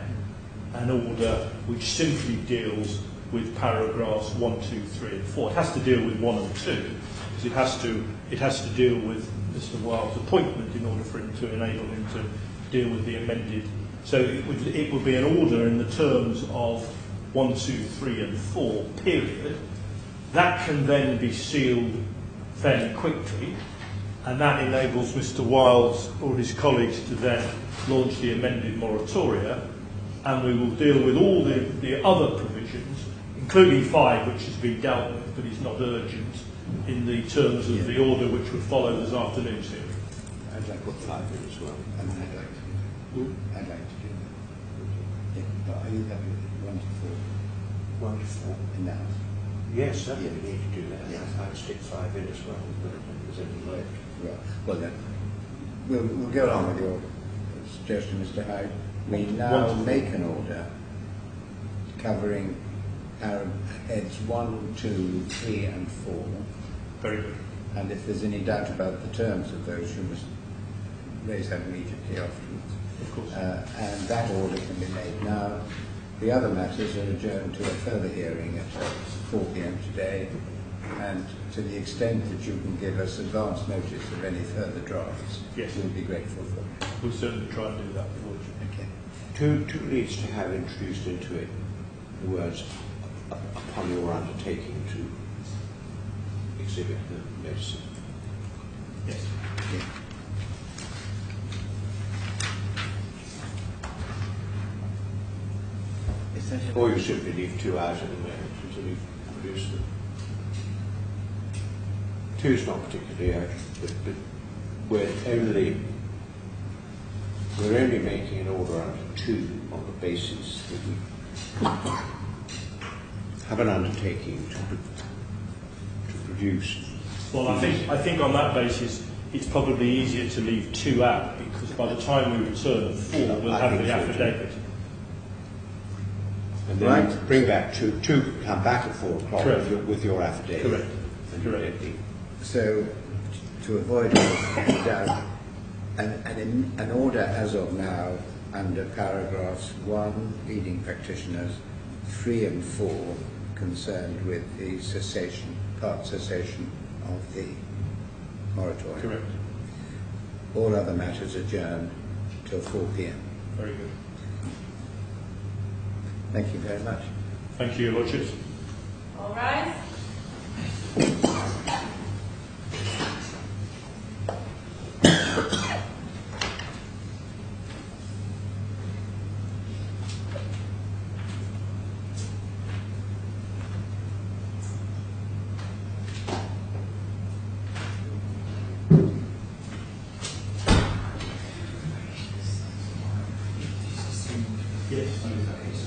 an order which simply deals with paragraphs 1, 2, 3 and 4. It has to deal with 1 and 2, because it has to deal with Mr. Wilde's appointment in order for him to enable him to deal with the amended. So it would be an order in the terms of 1, 2, 3 and 4, period. That can then be sealed fairly quickly, and that enables Mr. Wilde or his colleagues to then launch the amended moratoria, and we will deal with all the other provisions, including 5, which has been dealt with but is not urgent, in the terms of the order which would follow this afternoon's hearing. I'd like to put 5 in as well. And I'd like to do that. I'd like to do that. Yeah, but are you happy with 1 to 4? 1 to 4. In that? Yes, certainly we need to do that. Yes. I'd stick 5 in as well, but if there's any left. Well then, we'll go on with your suggestion, Mr. Hyde. We now make an order covering heads 1, 2, 3 and 4. Very good. And if there's any doubt about the terms of those, you must raise that immediately afterwards. Of course. And that order can be made now. The other matters are adjourned to a further hearing at 4 p.m. today, and to the extent that you can give us advance notice of any further drafts, Yes. we'll be grateful for it. We'll certainly try and do that, Your Lordship. Okay. Two needs to have introduced into it the words upon your undertaking to exhibit the medicine. Yes. Yeah. Is that it? Or you simply leave two out at the moment until you produce them. Two's not particularly urgent, but we're only making an order under two on the basis that we have an undertaking to produce. Well, I think on that basis, it's probably easier to leave 2 out, because by the time we return at 4, we'll I have think the so too. affidavit. And then bring back two come back at 4 o'clock Correct. with your affidavit. Correct. And Correct. So, to avoid any doubt, an order as of now under paragraphs 1, leading practitioners, 3 and 4, concerned with the part cessation of the moratorium. Correct. All other matters adjourned till 4 p.m. Very good. Thank you very much. Thank you, Your Lordships. All rise.